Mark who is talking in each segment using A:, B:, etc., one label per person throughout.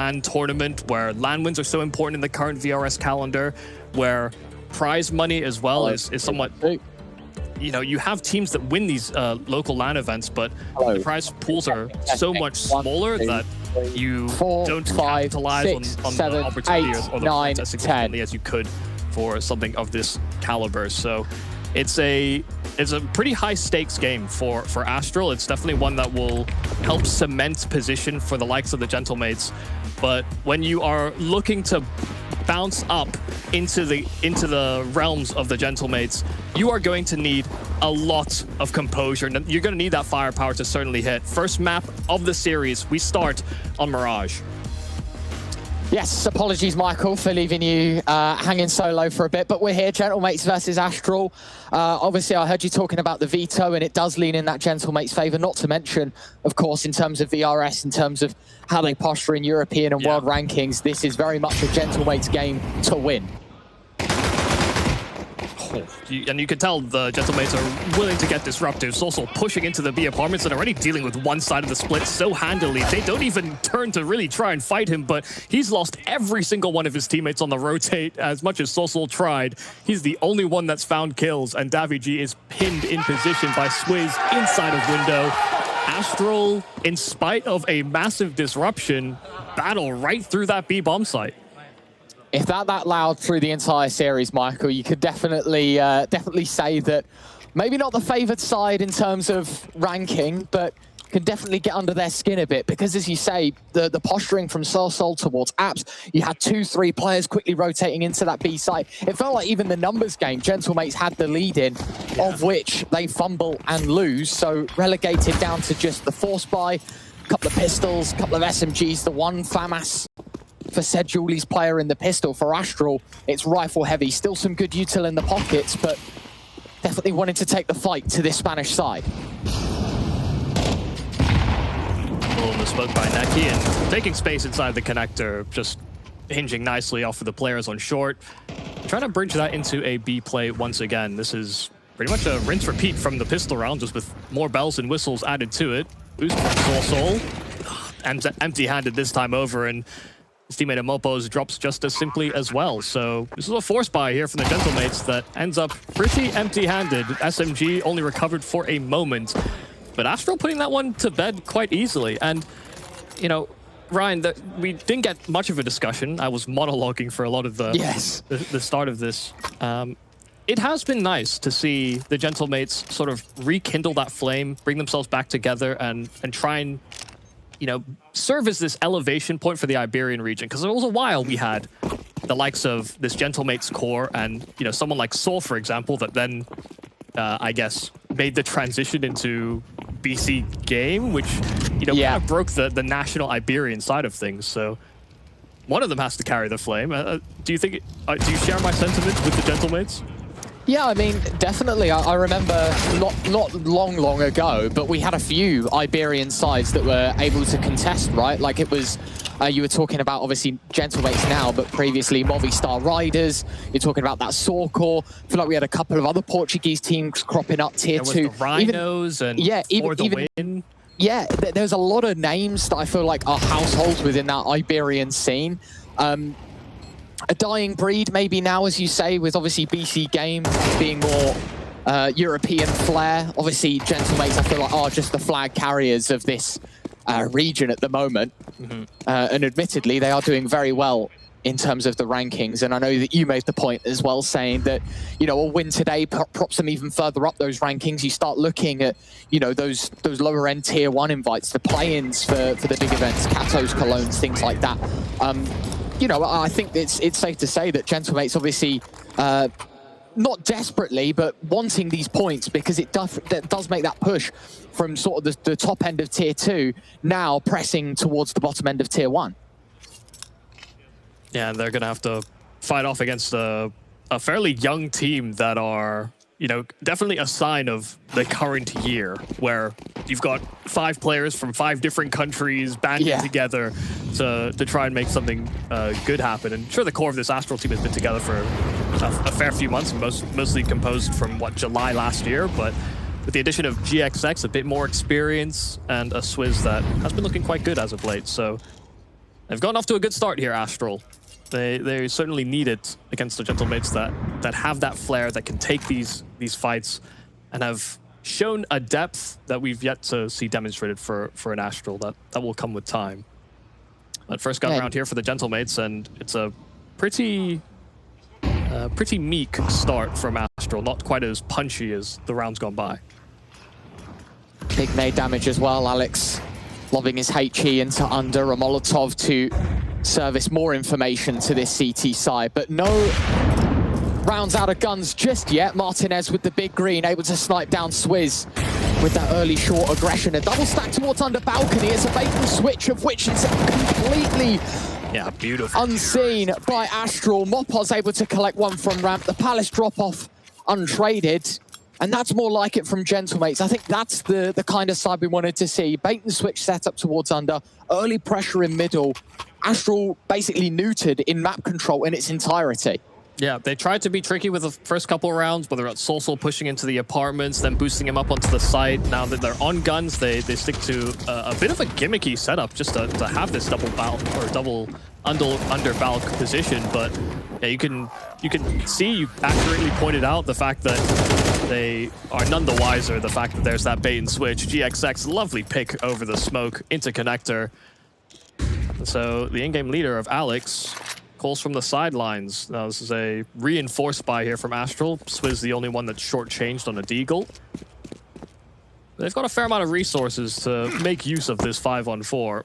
A: LAN tournament where LAN wins are so important in the current VRS calendar, where prize money as well is somewhat... You know, you have teams that win these local LAN events, but the prize pools are so much smaller that you don't capitalize on the opportunity or the points as significantly as you could for something of this caliber. So it's a pretty high stakes game for Astral. It's definitely one that will help cement position for the likes of the Gentle Mates. But when you are looking to bounce up into the realms of the Gentle Mates, you are going to need a lot of composure. And you're going to need that firepower to certainly hit. First map of the series, we start on Mirage.
B: Yes, apologies, Michael, for leaving you hanging solo for a bit, but we're here, Gentle Mates versus Astral. Obviously, I heard you talking about the veto, and it does lean in that Gentle Mates' favour, not to mention, of course, in terms of VRS, in terms of how they posture in European and world rankings, this is very much a Gentle Mates game to win.
A: And you can tell the Gentle Mates are willing to get disruptive. Soulsoul pushing into the B apartments and already dealing with one side of the split so handily. They don't even turn to really try and fight him, but he's lost every single one of his teammates on the rotate. As much as Soulsoul tried, he's the only one that's found kills, and Davy is pinned in position by Swizz inside of window. Astral, in spite of a massive disruption, battle right through that B bomb site.
B: If that loud through the entire series, Michael, you could definitely say that maybe not the favoured side in terms of ranking, but can definitely get under their skin a bit, because as you say, the posturing from Soulsoul towards Apps, you had 2-3 players quickly rotating into that B site. It felt like even the numbers game, Gentle Mates had the lead in, of which they fumble and lose, so relegated down to just the force buy, a couple of pistols, a couple of SMGs, the one FAMAS for said Julie's player in the pistol. For Astral, it's rifle heavy. Still some good util in the pockets, but definitely wanting to take the fight to this Spanish side.
A: Little misspoke by Neqy, and taking space inside the connector, just hinging nicely off of the players on short. Trying to bridge that into a B play once again. This is pretty much a rinse repeat from the pistol round, just with more bells and whistles added to it. Boost from Soulsoul. Empty-handed this time over, and his teammate Amopos drops just as simply as well. So this is a force buy here from the Gentle Mates that ends up pretty empty-handed. SMG only recovered for a moment, but Astral putting that one to bed quite easily. And, you know, Ryan, we didn't get much of a discussion. I was monologuing for a lot of the start of this. It has been nice to see the Gentle Mates sort of rekindle that flame, bring themselves back together, and try and, you know, serve as this elevation point for the Iberian region. Because there was a while we had the likes of this Gentle Mates core and, you know, someone like Soul, for example, that then, I guess, made the transition into BC game, which, you know, kind of broke the national Iberian side of things. So one of them has to carry the flame. Do you think, do you share my sentiments with the Gentle Mates?
B: Yeah, I mean, definitely. I remember not long ago, but we had a few Iberian sides that were able to contest, right? Like it was, you were talking about obviously Gentle Mates now, but previously Movistar Riders. You're talking about that Sorcore. I feel like we had a couple of other Portuguese teams cropping up tier 2.
A: The Rhinos win.
B: Yeah, there's a lot of names that I feel like are households within that Iberian scene. A dying breed maybe now, as you say, with obviously BC game being more European flair. Obviously, Gentle Mates, I feel like, are just the flag carriers of this region at the moment. And admittedly, they are doing very well in terms of the rankings. And I know that you made the point as well, saying that, you know, a win today props them even further up those rankings. You start looking at, you know, those lower end tier 1 invites, the play-ins for the big events, Catos, Colognes, things like that. You know, I think it's safe to say that Gentle Mates obviously, not desperately, but wanting these points, because it does make that push from sort of the top end of tier 2, now pressing towards the bottom end of tier 1.
A: Yeah, and they're going to have to fight off against a fairly young team that are, you know, definitely a sign of the current year, where you've got 5 players from 5 different countries banded together to try and make something good happen. And sure, the core of this Astral team has been together for a fair few months, mostly composed from, what, July last year, but with the addition of GXX, a bit more experience, and a Swizz that has been looking quite good as of late. So They've gotten off to a good start here, Astral. They certainly need it against the Gentle Mates that have that flair, that can take these fights, and have shown a depth that we've yet to see demonstrated for an Astral. That will come with time. But first gun round here for the Gentle Mates, and it's a pretty meek start from Astral, not quite as punchy as the rounds gone by.
B: Big nade damage as well, Alex. Lobbing his HE into under a Molotov to service more information to this CT side, but no rounds out of guns just yet. Martinez with the big green, able to snipe down Swizz with that early short aggression. A double stack towards under balcony. It's a bait and switch, of which it's completely
A: beautiful
B: unseen by Astral. Mopos able to collect one from ramp. The Palace drop off untraded. And that's more like it from Gentle Mates. I think that's the kind of side we wanted to see. Bait and switch setup towards under, early pressure in middle. Astral basically neutered in map control in its entirety.
A: Yeah, they tried to be tricky with the first couple of rounds, whether it's Solsol pushing into the apartments, then boosting him up onto the site. Now that they're on guns, they stick to a bit of a gimmicky setup just to have this double balk or double under balk position. But yeah, you can see, you accurately pointed out the fact that they are none the wiser. The fact that there's that bait and switch. GXX, lovely pick over the smoke into connector. And so the in-game leader of Alex calls from the sidelines. Now this is a reinforced buy here from Astral. Swizz the only one that's short-changed on a deagle. They've got a fair amount of resources to make use of this 5-on-4.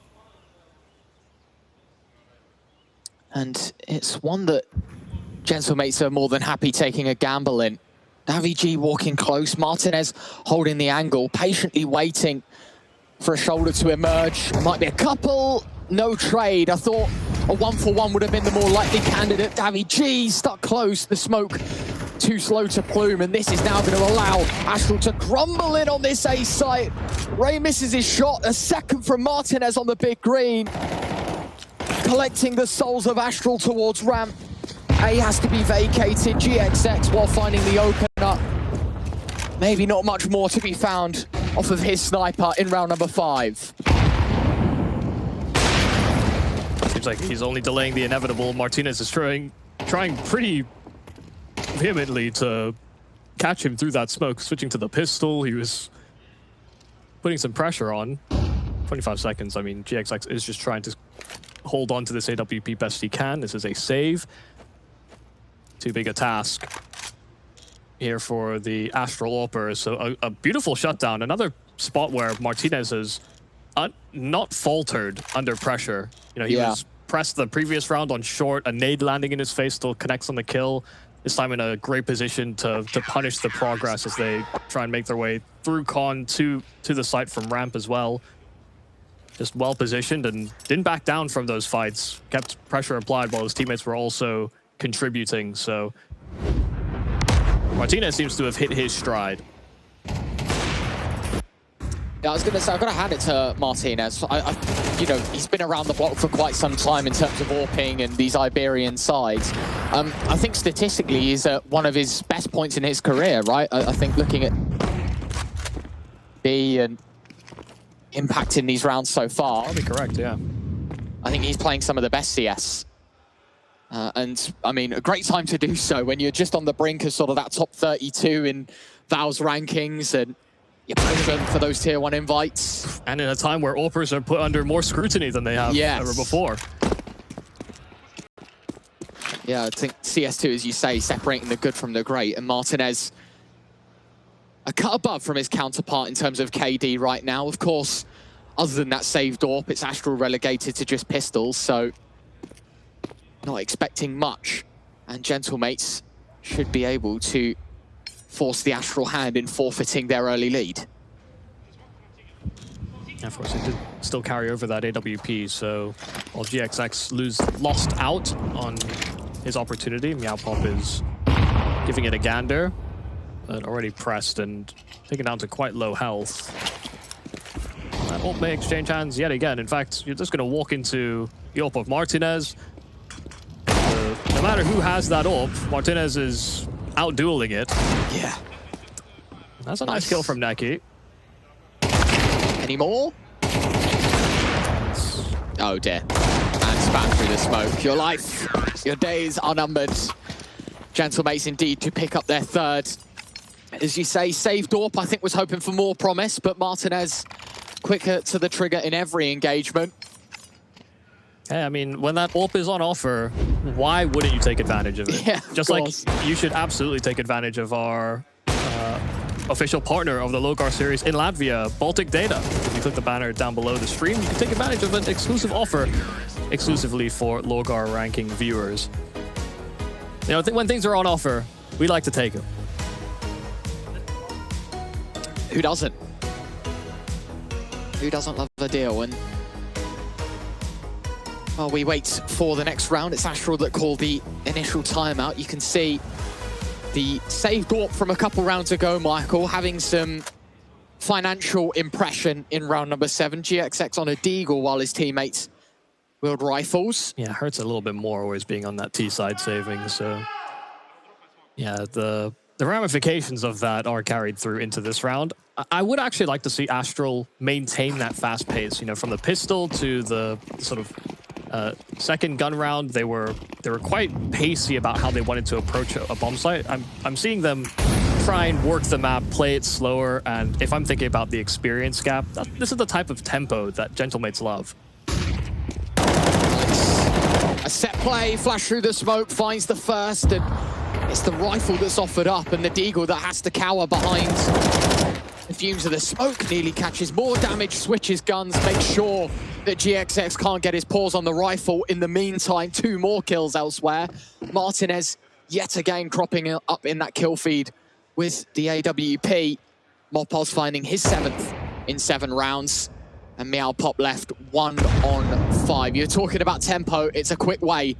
B: And it's one that Gentle Mates are more than happy taking a gamble in. Davi G walking close, Martinez holding the angle, patiently waiting for a shoulder to emerge. Might be a couple, no trade. I thought a 1-for-1 would have been the more likely candidate. Davi G stuck close, the smoke too slow to plume, and this is now going to allow Astral to crumble in on this A site. Ray misses his shot, a second from Martinez on the big green. Collecting the souls of Astral towards ramp. A has to be vacated. GXX, while finding the opener, maybe not much more to be found off of his sniper in round number 5.
A: Seems like he's only delaying the inevitable. Martinez is trying pretty vehemently to catch him through that smoke, switching to the pistol. He was putting some pressure on. 25 seconds. I mean, GXX is just trying to hold on to this AWP best he can. This is a save. Too big a task here for the Astral AWPers. So a beautiful shutdown. Another spot where Martinez has not faltered under pressure. You know, he was pressed the previous round on short, a nade landing in his face, still connects on the kill. This time in a great position to punish the progress as they try and make their way through con to the site from ramp as well. Just well positioned and didn't back down from those fights. Kept pressure applied while his teammates were also contributing. So Martinez seems to have hit his stride.
B: Yeah, I was going to say, I've got to hand it to Martinez. You know, he's been around the block for quite some time in terms of AWPing and these Iberian sides. I think statistically he's at one of his best points in his career, right? I think looking at B and impacting these rounds so far.
A: That'll be correct, yeah.
B: I think he's playing some of the best CS. And, I mean, a great time to do so when you're just on the brink of sort of that top 32 in Valve's rankings and you're pushing for those tier 1 invites.
A: And in a time where AWPers are put under more scrutiny than they have ever before.
B: Yeah, I think CS2, as you say, separating the good from the great. And Martinez, a cut above from his counterpart in terms of KD right now. Of course, other than that saved AWP, it's Astral relegated to just pistols, so not expecting much. And Gentle Mates should be able to force the Astral hand in forfeiting their early lead.
A: Yeah, of course, it did still carry over that AWP, so while GXX lost out on his opportunity, Meowpop is giving it a gander, but already pressed and taken down to quite low health. That AWP may exchange hands yet again. In fact, you're just going to walk into the AWP of Martinez. No matter who has that AWP, Martinez is out-dueling it.
B: Yeah.
A: That's a nice kill from Neqy.
B: Any more? Oh dear. And spat through the smoke. Your life, your days are numbered. Gentle Mates indeed to pick up their third. As you say, Save Dorp, I think, was hoping for more promise, but Martinez quicker to the trigger in every engagement.
A: Hey, I mean, when that AWP is on offer, why wouldn't you take advantage of it?
B: Yeah,
A: just like you should absolutely take advantage of our official partner of the LORGAR series in Latvia, Baltic Data. If you click the banner down below the stream, you can take advantage of an exclusive offer exclusively for LORGAR ranking viewers. You know, when things are on offer, we like to take them.
B: Who doesn't? Who doesn't love a deal? And while we wait for the next round, it's Astral that called the initial timeout. You can see the save Dorp from a couple rounds ago, Michael, having some financial impression in round number 7. GXX on a deagle while his teammates wield rifles.
A: Yeah, it hurts a little bit more always being on that T side saving. So yeah, the ramifications of that are carried through into this round. I would actually like to see Astral maintain that fast pace, you know, from the pistol to the sort of second gun round. They were quite pacey about how they wanted to approach a bomb site. I'm seeing them try and work the map, play it slower, and if I'm thinking about the experience gap, this is the type of tempo that Gentle Mates love.
B: A set play, flash through the smoke, finds the first, and it's the rifle that's offered up, and the deagle that has to cower behind the fumes of the smoke. Nearly catches more damage, switches guns, makes sure that GXX can't get his paws on the rifle. In the meantime, 2 more kills elsewhere. Martinez yet again cropping up in that kill feed with the AWP. Mopos finding his 7th in 7 rounds. And Meow Pop left 1 on 5. You're talking about tempo. It's a quick way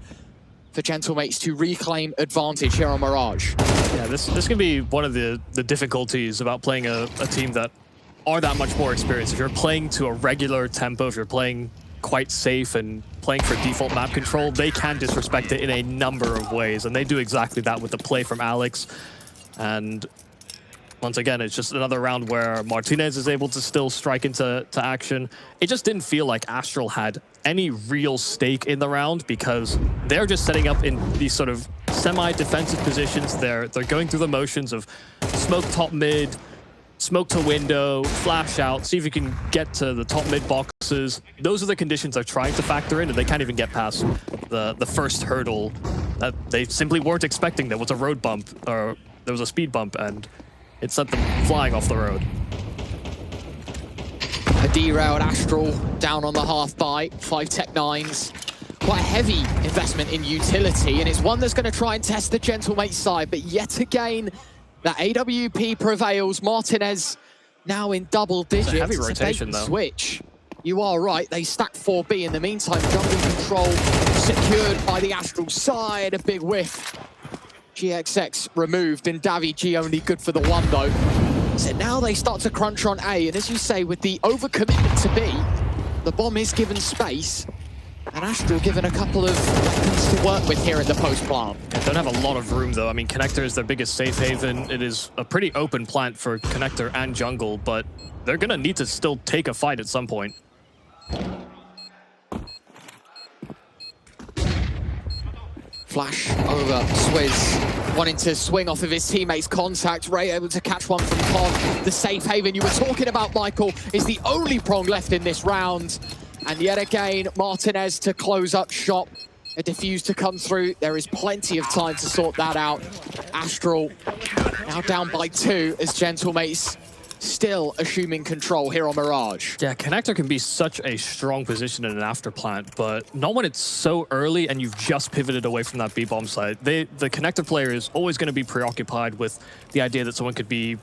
B: for Gentle Mates to reclaim advantage here on Mirage.
A: Yeah, this can be one of the difficulties about playing a team that are that much more experienced. If you're playing to a regular tempo, if you're playing quite safe and playing for default map control, they can disrespect it in a number of ways, and they do exactly that with the play from Alex. And once again, it's just another round where Martinez is able to still strike into action. It just didn't feel like Astral had any real stake in the round because they're just setting up in these sort of semi-defensive positions. They're going through the motions of smoke top mid, smoke to window, flash out, see if you can get to the top mid boxes. Those are the conditions they're trying to factor in, and they can't even get past the first hurdle that they simply weren't expecting. There was a road bump, or there was a speed bump, and it sent them flying off the road.
B: A derailed Astral down on the half by 5 Tech 9s. Quite a heavy investment in utility, and it's one that's going to try and test the Gentle Mates side, but yet again, that AWP prevails. Martinez now in double digits.
A: It's a heavy rotation, though.
B: Switch. You are right. They stack 4B. In the meantime, jungle control secured by the Astral side. A big whiff. GXX removed, and Davi G only good for the 1, though. So now they start to crunch on A, and as you say, with the overcommitment to B, the bomb is given space, and Astral given a couple of weapons to work with here in the post plant.
A: They don't have a lot of room, though. I mean, Connector is their biggest safe haven. It is a pretty open plant for Connector and jungle, but they're going to need to still take a fight at some point.
B: Flash over Swizz, wanting to swing off of his teammate's contact. Ray able to catch one from Con. The safe haven you were talking about, Michael, is the only prong left in this round. And yet again, Martinez to close up shop. A defuse to come through. There is plenty of time to sort that out. Astral now down by 2 as Gentle Mates still assuming control here on Mirage.
A: Yeah, Connector can be such a strong position in an afterplant, but not when it's so early and you've just pivoted away from that B-bomb site. The Connector player is always going to be preoccupied with the idea that someone could be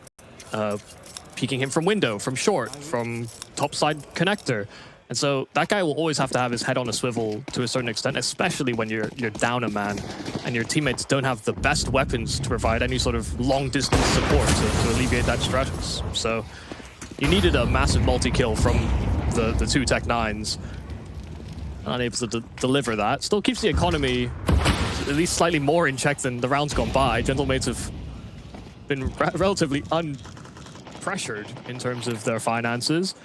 A: peeking him from window, from short, from topside Connector. And so that guy will always have to have his head on a swivel to a certain extent, especially when you're down a man and your teammates don't have the best weapons to provide any sort of long-distance support to alleviate that stress. So you needed a massive multi-kill from the 2 Tech 9s. Unable to deliver that. Still keeps the economy at least slightly more in check than the rounds gone by. Gentle Mates have been relatively unpressured in terms of their finances.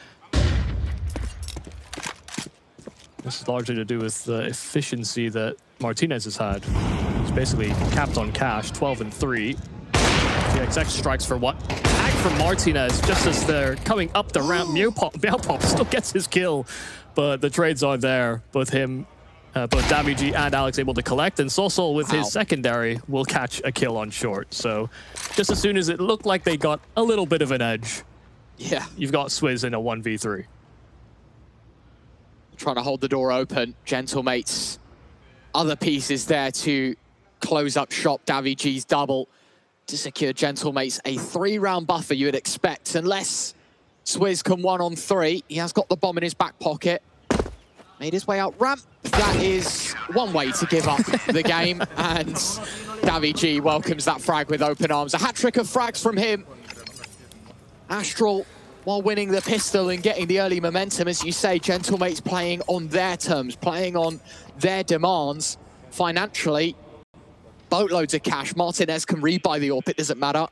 A: This is largely to do with the efficiency that Martinez has had. He's basically capped on cash, 12 and 3. GXX strikes for one. Tag from Martinez just as they're coming up the ramp. Meowpop still gets his kill, but the trades are there. Both Davy and Alex able to collect, and Sosol with his secondary will catch a kill on short. So just as soon as it looked like they got a little bit of an edge, you've got Swizz in a 1v3.
B: Trying to hold the door open. Gentle Mates, other pieces there to close up shop. Davy G's double to secure Gentle Mates a 3-round buffer you would expect, unless Swizz can 1-on-3. He has got the bomb in his back pocket. Made his way out ramp. That is one way to give up the game, and Davy G welcomes that frag with open arms. A hat-trick of frags from him. Astral, while winning the pistol and getting the early momentum, as you say, Gentle Mates playing on their terms, playing on their demands. Financially, boatloads of cash. Martinez can rebuy the AWP, it doesn't matter.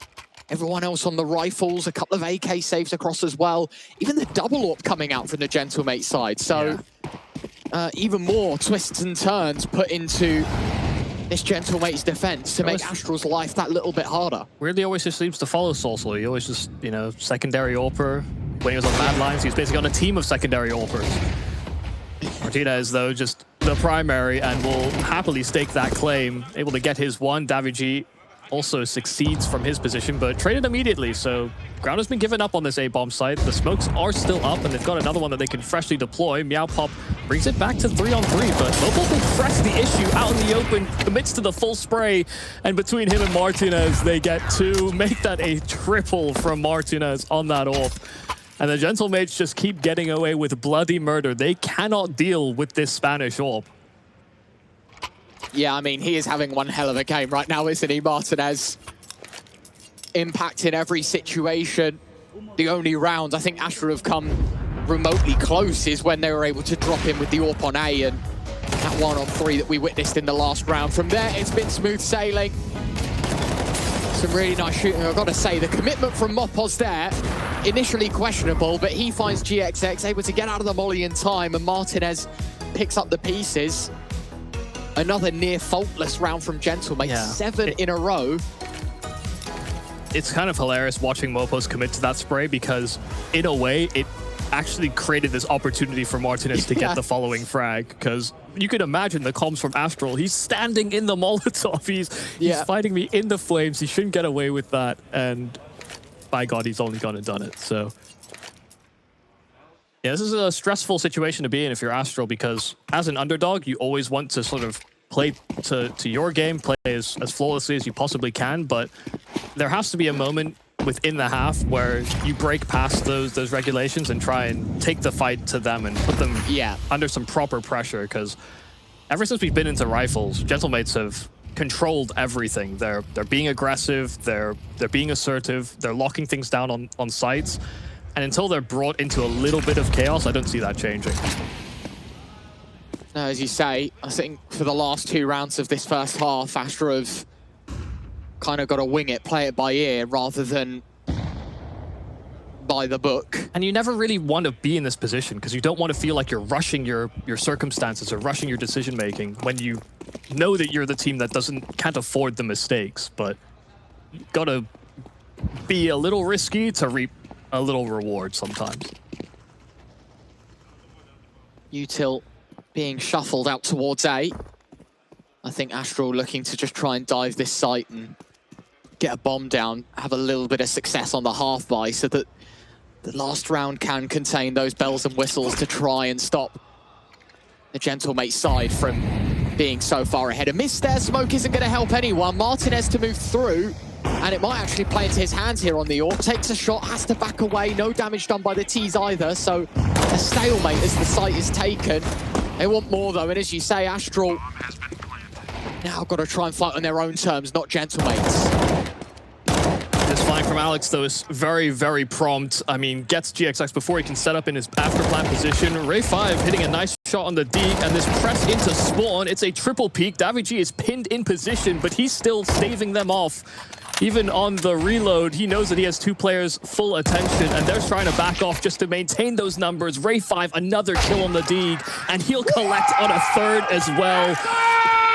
B: Everyone else on the rifles, a couple of AK saves across as well. Even the double AWP coming out from the Gentle Mates side. So even more twists and turns put into this Gentle Mates defense to make Astral's life that little bit harder. Weirdly always just seems to follow Sosol. He always just, you know, secondary AWPer. When he was on Mad Lions, he was basically on a team of secondary AWPers. Martinez, though, just the primary and will happily stake that claim. Able to get his one. Davy G also succeeds from his position, but traded immediately. So ground has been given up on this A-bomb site. The smokes are still up, and they've got another one that they can freshly deploy. Meowpop brings it back to 3-on-3, but Mopop will press the issue out in the open, commits to the full spray, and between him and Martinez, they get two. Make that a triple from Martinez on that AWP. And the Gentle Mates just keep getting away with bloody murder. They cannot deal with this Spanish AWP. Yeah, I mean, he is having one hell of a game right now, isn't he, Martinez? Impact in every situation. The only round I think Astral have come remotely close is when they were able to drop in with the AWP on A, and that 1-on-3 that we witnessed in the last round. From there, it's been smooth sailing. Some really nice shooting. I've got to say, the commitment from Mopos there, initially questionable, but he finds GXX able to get out of the molly in time, and Martinez picks up the pieces. Another near faultless round from Gentle Mates, 7 in a row. It's kind of hilarious watching Mopos commit to that spray, because in a way it actually created this opportunity for Martinez to get the following frag, because you could imagine the comms from Astral. He's standing in the Molotov. He's fighting me in the flames. He shouldn't get away with that, and by God, he's only gone and done it. So yeah, this is a stressful situation to be in if you're Astral, because as an underdog, you always want to sort of play to your game, play as flawlessly as you possibly can, but there has to be a moment within the half where you break past those regulations and try and take the fight to them and put them under some proper pressure, because ever since we've been into rifles, Gentle Mates have controlled everything. They're being aggressive, they're being assertive, they're locking things down on sites. And until they're brought into a little bit of chaos, I don't see that changing. No, as you say, I think for the last 2 rounds of this first half, Astra have kind of got to wing it, play it by ear, rather than by the book. And you never really want to be in this position, because you don't want to feel like you're rushing your circumstances or rushing your decision-making when you know that you're the team that can't afford the mistakes. But you've got to be a little risky to reap a little reward sometimes. Util being shuffled out towards A. I think Astral looking to just try and dive this site and get a bomb down, have a little bit of success on the half-buy so that the last round can contain those bells and whistles to try and stop the Gentle Mates side from being so far ahead. A miss there, smoke isn't going to help anyone. Martinez to move through, and it might actually play into his hands here on the AWP. Takes a shot, has to back away. No damage done by the T's either, so a stalemate as the site is taken. They want more though, and as you say, Astral now got to try and fight on their own terms, not Gentle Mates. This flank from Alex, though, is very, very prompt. I mean, gets GXX before he can set up in his after-plant position. Ray 5 hitting a nice shot on the D, and this press into spawn. It's a triple peak. Davy G is pinned in position, but he's still staving them off.
A: Even on the reload, he knows that he has two players full attention, and they're trying to back off just to maintain those numbers. Ray5, another kill on the Deeg, and he'll collect on a third as well.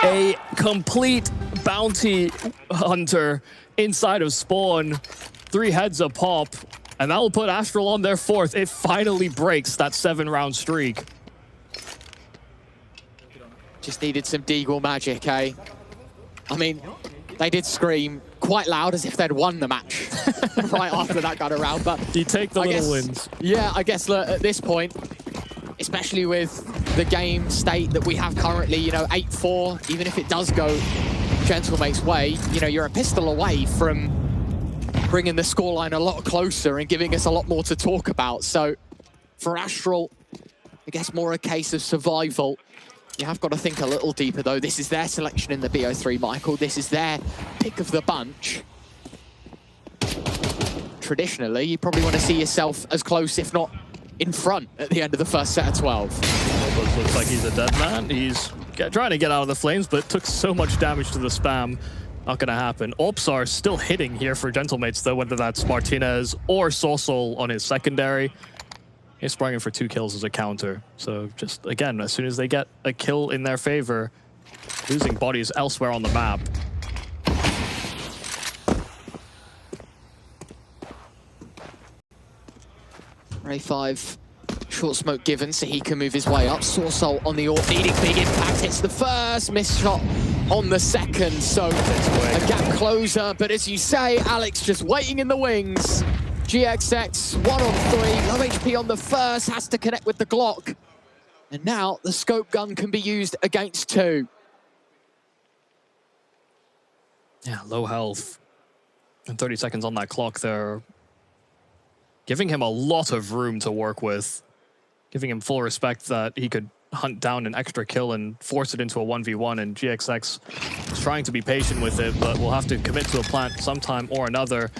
A: A complete bounty hunter inside of Spawn. 3 heads a pop, and that will put Astral on their 4th. It finally breaks that 7-round streak.
B: Just needed some Deagle magic, eh? I mean, they did scream quite loud as if they'd won the match right after that got around. But
A: you take the little wins.
B: Yeah, I guess at this point, especially with the game state that we have currently, you know, 8-4, even if it does go Gentle Mates' way, you know, you're a pistol away from bringing the scoreline a lot closer and giving us a lot more to talk about. So for Astral, I guess more a case of survival. You have got to think a little deeper, though. This is their selection in the BO3, Michael. This is their pick of the bunch. Traditionally, you probably want to see yourself as close, if not in front, at the end of the first set of 12.
A: Looks like he's a dead man. He's trying to get out of the flames, but took so much damage to the spam. Not going to happen. Ops are still hitting here for Gentle Mates, though, whether that's Martinez or Sorsol on his secondary. He's sprung in for 2 kills as a counter. So just, again, as soon as they get a kill in their favor, losing bodies elsewhere on the map.
B: Ray5, short smoke given so he can move his way up. Sorsol on the AWP, needing big impact. Hits the first, missed shot on the second. So a gap closer, but as you say, Alex just waiting in the wings. GXX, 1 on 3, low HP on the first, has to connect with the Glock. And now the scope gun can be used against 2.
A: Yeah, low health. And 30 seconds on that clock there. Giving him a lot of room to work with. Giving him full respect that he could hunt down an extra kill and force it into a 1v1, and GXX is trying to be patient with it, but we'll have to commit to a plant sometime or another.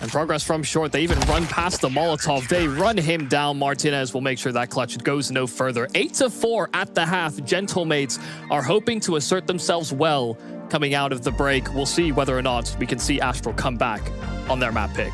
A: And progress from short, they even run past the Molotov. They run him down. Martinez will make sure that clutch goes no further. 8-4 at the half. Gentle Mates are hoping to assert themselves well coming out of the break. We'll see whether or not we can see Astral come back on their map pick.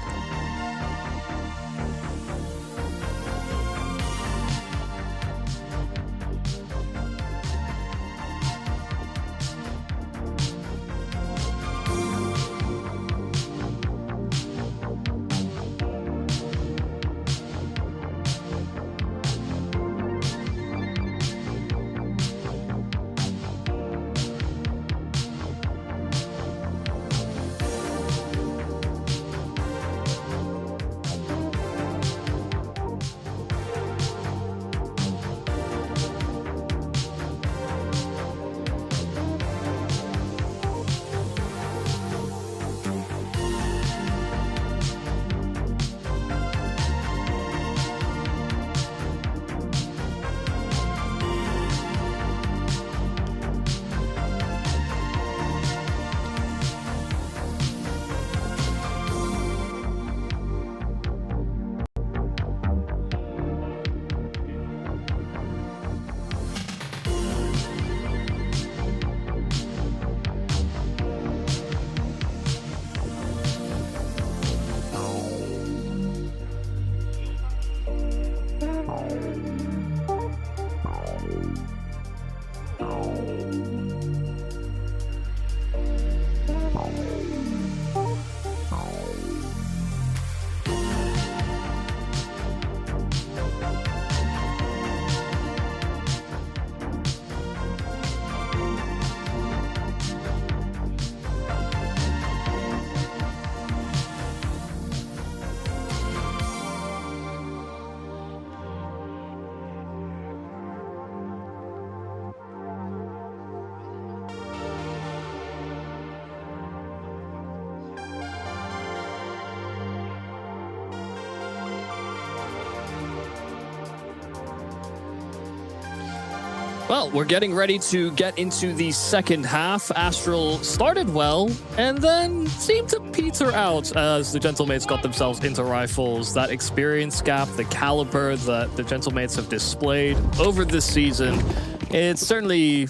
A: Well, we're getting ready to get into the second half. Astral started well and then seemed to peter out as the Gentle Mates got themselves into rifles. That experience gap, the caliber that the Gentle Mates have displayed over this season, it's certainly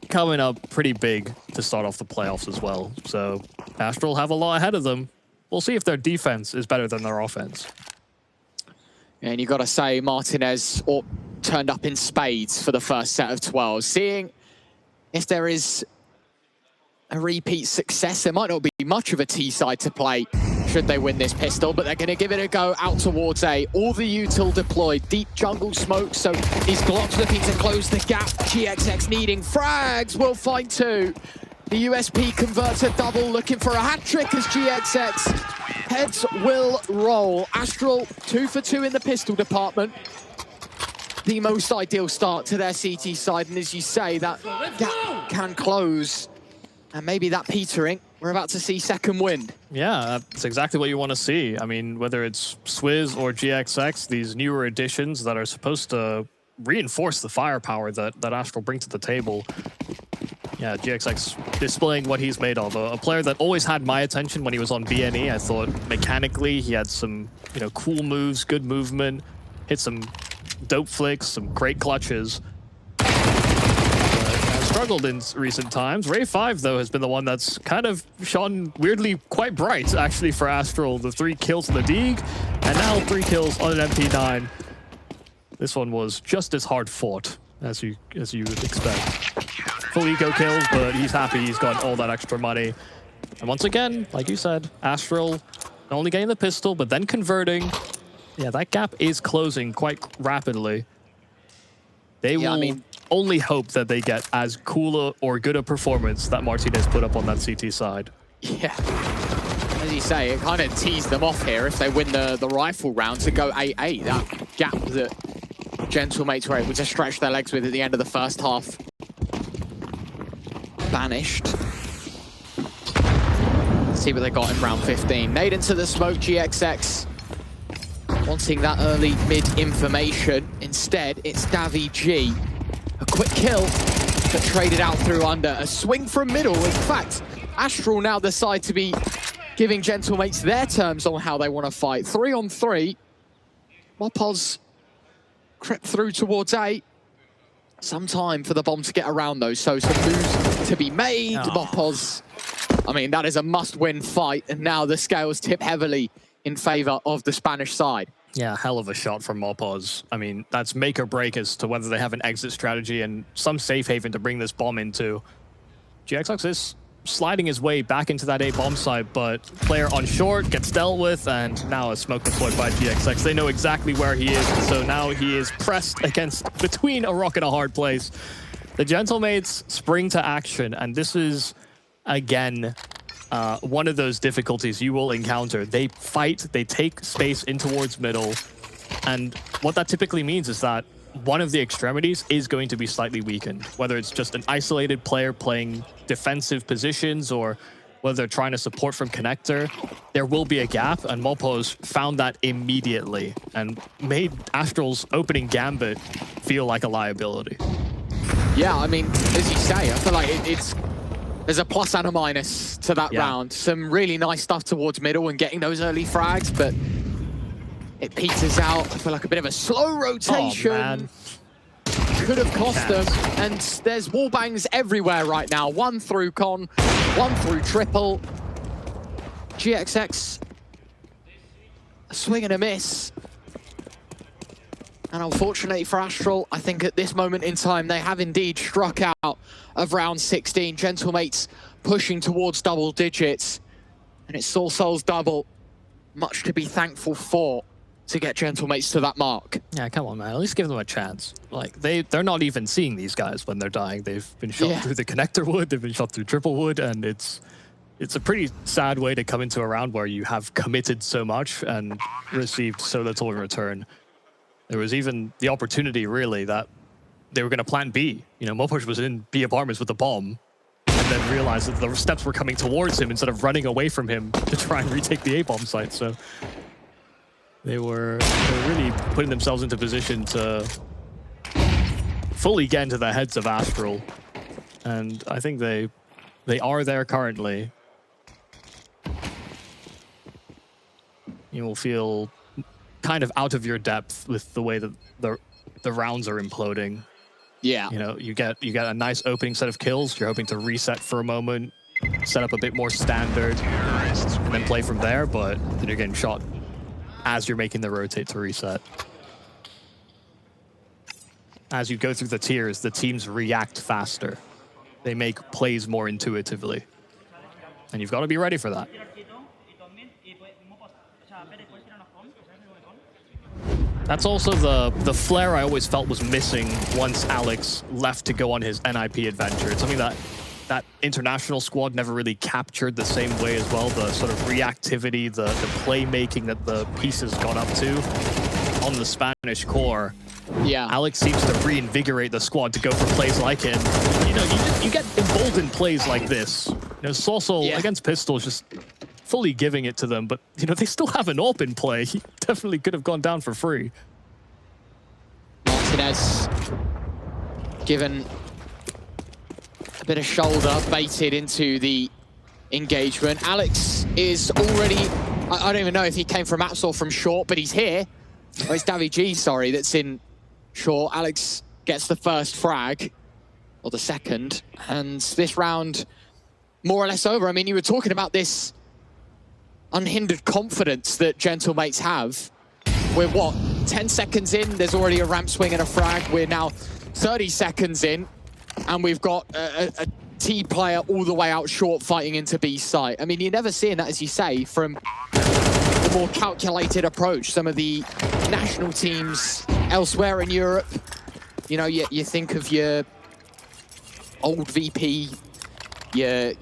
A: coming up pretty big to start off the playoffs as well. So Astral have a lot ahead of them. We'll see if their defense is better than their offense.
B: And you got to say, Martinez turned up in spades for the first set of 12. Seeing if there is a repeat success, there might not be much of a T side to play should they win this pistol, but they're going to give it a go out towards A. All the util deployed, deep jungle smoke, so these Glocks looking to close the gap. GXX needing frags, will find two. The USP converts a double, looking for a hat trick as GXX heads will roll. Astral 2 for 2 in the pistol department. The most ideal start to their CT side, and as you say, that gap can close. And maybe that petering, we're about to see second wind.
A: Yeah, that's exactly what you want to see. I mean, whether it's Swizz or GXX, these newer additions that are supposed to reinforce the firepower that Astral bring to the table. Yeah, GXX displaying what he's made of. A player that always had my attention when he was on BNE. I thought mechanically he had some, cool moves, good movement, hit some dope flicks, some great clutches. Struggled in recent times. Ray 5, though, has been the one that's kind of shone weirdly quite bright, actually, for Astral. The 3 kills in the Deeg, and now 3 kills on an MP9. This one was just as hard fought as you would expect. Full eco kills, but he's happy he's got all that extra money. And once again, like you said, Astral not only getting the pistol, but then converting. Yeah, that gap is closing quite rapidly. They will only hope that they get as cool or good a performance that Martinez put up on that CT side.
B: Yeah. As you say, it kind of teased them off here if they win the rifle round to go 8-8. That gap that Gentle Mates were able to stretch their legs with at the end of the first half. Banished. Let's see what they got in round 15. Nade into the smoke, GXX. Wanting that early mid information. Instead, it's Davi G. A quick kill, but traded out through under. A swing from middle. In fact, Astral now decide to be giving Gentle Mates their terms on how they want to fight. 3 on 3. Mopoz crept through towards A. Some time for the bomb to get around, though, so some moves to be made. Mopoz, I mean, that is a must-win fight, and now the scales tip heavily in favor of the Spanish side.
A: Yeah, hell of a shot from Mopoz. I mean, that's make or break as to whether they have an exit strategy and some safe haven to bring this bomb into. GXX is sliding his way back into that A bomb site, but player on short gets dealt with, and now a smoke deployed by GXX. They know exactly where he is, so now he is pressed between a rock and a hard place. The Gentle Mates spring to action, and this is, again, one of those difficulties you will encounter. They fight, they take space in towards middle, and what that typically means is that one of the extremities is going to be slightly weakened, whether it's just an isolated player playing defensive positions or whether they're trying to support from connector. There will be a gap, and Mopoz found that immediately and made Astral's opening gambit feel like a liability.
B: Yeah, I mean, as you say, I feel like there's a plus and a minus to that round. Some really nice stuff towards middle and getting those early frags, but it peters out. I feel like a bit of a slow rotation.
A: Oh, man.
B: Could have cost them. And there's wall bangs everywhere right now. One through con, one through triple. GXX, a swing and a miss. And unfortunately for Astral, I think at this moment in time, they have indeed struck out of round 16. Gentle Mates pushing towards double digits. And it's Soul Souls double. Much to be thankful for to get Gentle Mates to that mark.
A: Yeah, come on, man. At least give them a chance. Like, they're not even seeing these guys when they're dying. They've been shot through the connector wood, they've been shot through triple wood, and it's a pretty sad way to come into a round where you have committed so much and received so little in return. There was even the opportunity, really, that they were going to plant B. Mopoz was in B apartments with the bomb, and then realized that the steps were coming towards him instead of running away from him to try and retake the A-bomb site. So they were really putting themselves into position to fully get into the heads of Astral. And I think they are there currently. You will feel kind of out of your depth with the way that the rounds are imploding.
B: Yeah.
A: You get a nice opening set of kills. You're hoping to reset for a moment. set up a bit more standard, and then play from there, but then you're getting shot as you're making the rotate to reset. As you go through the tiers, the teams react faster. They make plays more intuitively. And you've got to be ready for that. That's also the flair I always felt was missing once Alex left to go on his NIP adventure. It's something that international squad never really captured the same way as well. The sort of reactivity, the playmaking that the pieces got up to on the Spanish core.
B: Yeah,
A: Alex seems to reinvigorate the squad to go for plays like him. You know, you get emboldened plays like this. You know, Sorsol against Pistols just fully giving it to them, but you know, they still have an AWP in play. He definitely could have gone down for free.
B: Martinez given a bit of shoulder, baited into the engagement. Alex is already, I don't even know if he came from apps or from short, but he's here. Oh, it's Davi G, sorry, that's in short. Alex gets the first frag, or the second, and this round more or less over. I mean, you were talking about this unhindered confidence that Gentle Mates have. We're what, 10 seconds in, there's already a ramp swing and a frag. We're now 30 seconds in, and we've got a T player all the way out short fighting into B site. I mean, you're never seeing that, as you say, from the more calculated approach. Some of the national teams elsewhere in Europe, you know, you think of your old VP, your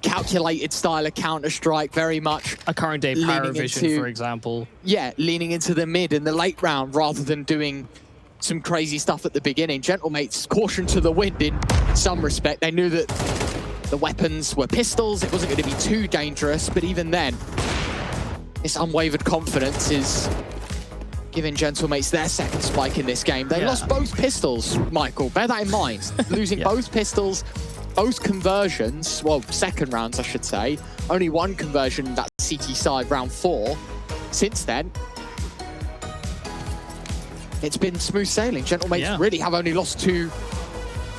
B: calculated style of Counter-Strike, very much
A: a current day Paravision, for example.
B: Yeah, leaning into the mid and the late round rather than doing some crazy stuff at the beginning. Gentle Mates, caution to the wind in some respect. They knew that the weapons were pistols. It wasn't going to be too dangerous, but even then, this unwavered confidence is giving Gentle Mates their second spike in this game. They lost both pistols, Michael. Bear that in mind. Losing both pistols, both conversions, well, second rounds, I should say. Only one conversion, that CT side round 4. Since then, it's been smooth sailing. Gentle Mates really have only lost to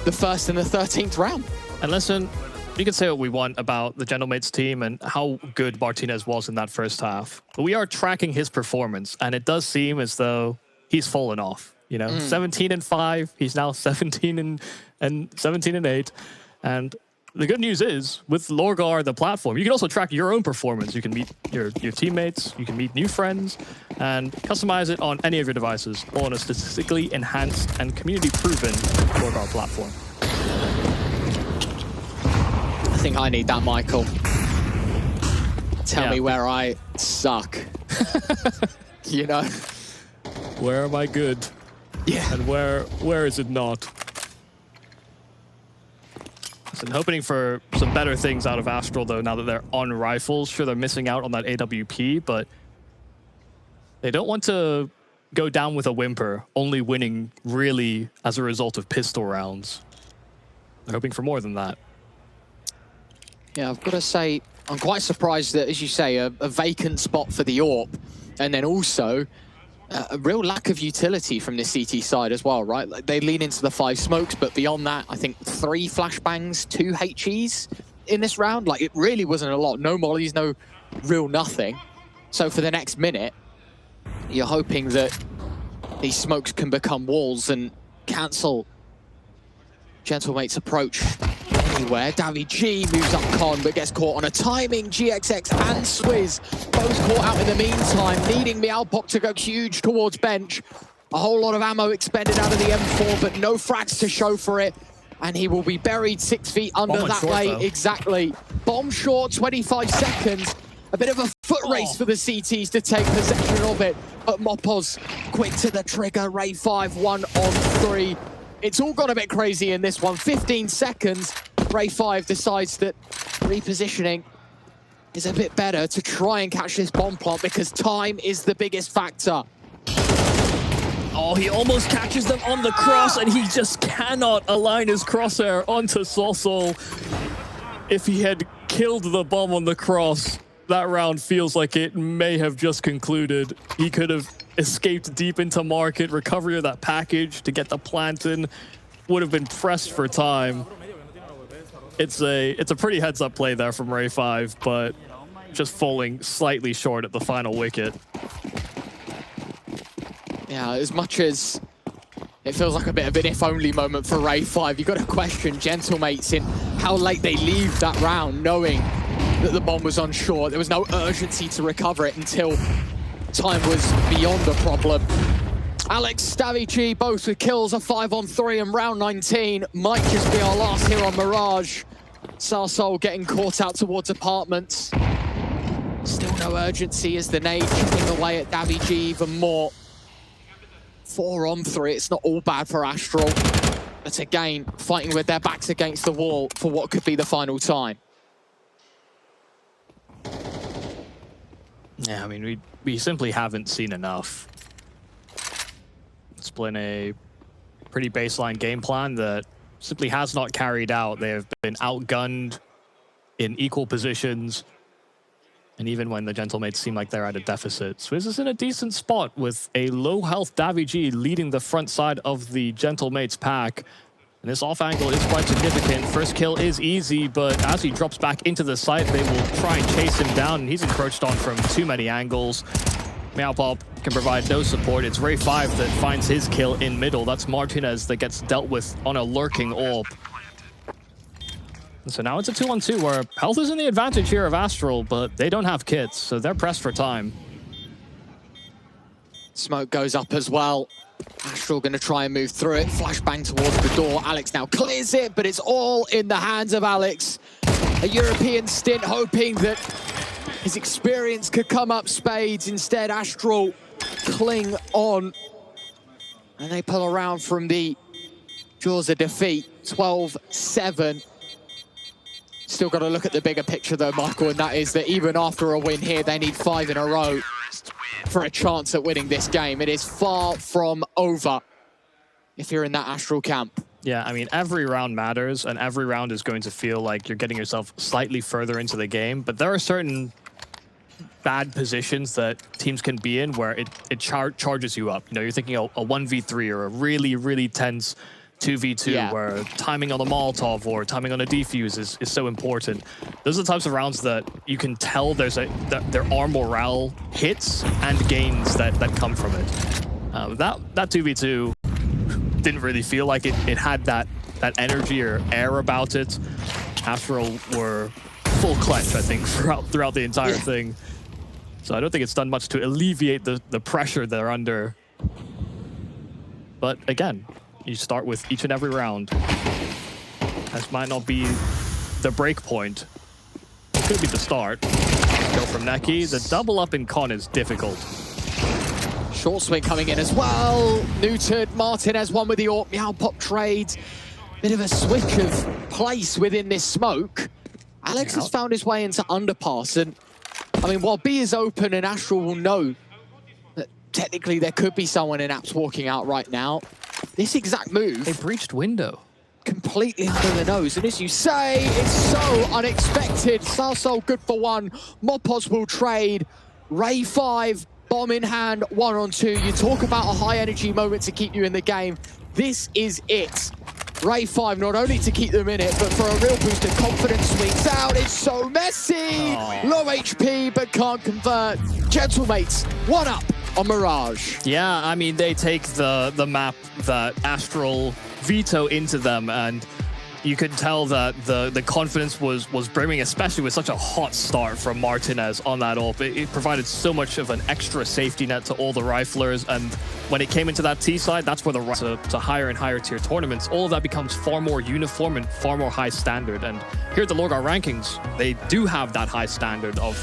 B: the first and the 13th round.
A: And listen, you can say what we want about the Gentle Mates team and how good Martinez was in that first half, but we are tracking his performance, and it does seem as though he's fallen off. You know, 17-5. He's now 17 and 17-8. And the good news is, with LORGAR, the platform, you can also track your own performance. You can meet your teammates, you can meet new friends, and customize it on any of your devices, all on a statistically enhanced and community-proven LORGAR platform.
B: I think I need that, Michael. Tell me where I suck. You know?
A: Where am I good?
B: Yeah.
A: And where is it not? And hoping for some better things out of Astral, though, now that they're on rifles. Sure, they're missing out on that AWP, but they don't want to go down with a whimper, only winning really as a result of pistol rounds. They're hoping for more than that.
B: Yeah, I've got to say, I'm quite surprised that, as you say, a vacant spot for the AWP, and then also a real lack of utility from the CT side as well, right? Like, they lean into the 5 smokes, but beyond that, I think 3 flashbangs, 2 HEs in this round. Like, it really wasn't a lot. No mollies, no real nothing. So for the next minute, you're hoping that these smokes can become walls and cancel Gentle Mates' approach anywhere. Davi G moves up Con, but gets caught on a timing. GXX and Swizz both caught out in the meantime, needing Meowpock to go huge towards bench. A whole lot of ammo expended out of the M4, but no frags to show for it. And he will be buried 6 feet under that way. Though. Exactly. Bomb short, 25 seconds. A bit of a foot race for the CTs to take possession of it. But Mopoz quick to the trigger. Ray 5, 1 on 3. It's all gone a bit crazy in this one. 15 seconds. Ray 5 decides that repositioning is a bit better to try and catch this bomb plant because time is the biggest factor.
A: Oh, he almost catches them on the cross and he just cannot align his crosshair onto Sorsol. If he had killed the bomb on the cross, that round feels like it may have just concluded. He could have escaped deep into market, recovery of that package to get the plant in, would have been pressed for time. It's a pretty heads-up play there from Ray 5, but just falling slightly short at the final wicket.
B: Yeah, as much as it feels like a bit of an if-only moment for Ray 5, you've got to question Gentle Mates in how late they leave that round, knowing that the bomb was on shore. There was no urgency to recover it until time was beyond a problem. Alex, Davy both with kills, a 5-on-3 in round 19. Might just be our last here on Mirage. Sarsol getting caught out towards apartments. Still no urgency as the nade chipping away at Davy even more. 4-on-3, it's not all bad for Astral. But again, fighting with their backs against the wall for what could be the final time.
A: Yeah, I mean, we simply haven't seen enough. It's been a pretty baseline game plan that simply has not carried out. They have been outgunned in equal positions. And even when the Gentle Mates seem like they're at a deficit, Swizz is in a decent spot with a low-health Davy G leading the front side of the Gentle Mates pack. And this off angle is quite significant. First kill is easy, but as he drops back into the site, they will try and chase him down, and he's encroached on from too many angles. Meowpop can provide no support. It's Ray 5 that finds his kill in middle. That's Martinez that gets dealt with on a lurking orb. And so now it's a 2-on-2 where health is in the advantage here of Astral, but they don't have kits, so they're pressed for time.
B: Smoke goes up as well. Astral going to try and move through it. Flashbang towards the door. Alex now clears it, but it's all in the hands of Alex. A European stint, hoping that his experience could come up spades. Instead, Astral cling on. And they pull around from the jaws of defeat. 12-7. Still got to look at the bigger picture though, Michael, and that is that even after a win here, they need 5 in a row for a chance at winning this game. It is far from over if you're in that Astral camp.
A: Yeah, I mean, every round matters, and every round is going to feel like you're getting yourself slightly further into the game, but there are certain bad positions that teams can be in where it charges you up. You know, you're thinking a 1v3 or a really, really tense 2v2 where timing on the Molotov or timing on a defuse is so important. Those are the types of rounds that you can tell there are morale hits and gains that come from it. That 2v2 didn't really feel like it had that energy or air about it. Astral were full clutch, I think, throughout the entire thing. So I don't think it's done much to alleviate the pressure they're under. But again, you start with each and every round. This might not be the break point. It could be the start. Go from Neqy. The double up in con is difficult.
B: Short swing coming in as well. Neutered. Martinez one with the AWP. Meowpop trades. Bit of a switch of place within this smoke. Alex has found his way into underpass. And I mean, while B is open and Astral will know that technically there could be someone in apps walking out right now, this exact move...
A: They breached window.
B: Completely under the nose. And as you say, it's so unexpected. Sarsol good for one. Mopos will trade. Ray 5, bomb in hand, 1-on-2. You talk about a high energy moment to keep you in the game. This is it. Ray 5, not only to keep them in it, but for a real boost of confidence. Swings out. It's so messy. Low HP, but can't convert. Gentle Mates, 1-up on Mirage.
A: Yeah, I mean, they take the map that Astral veto into them, and you could tell that the confidence was brimming, especially with such a hot start from Martinez on that AWP. It provided so much of an extra safety net to all the riflers, and when it came into that T side, that's where to higher and higher tier tournaments, all of that becomes far more uniform and far more high standard. And here at the LORGAR rankings, they do have that high standard of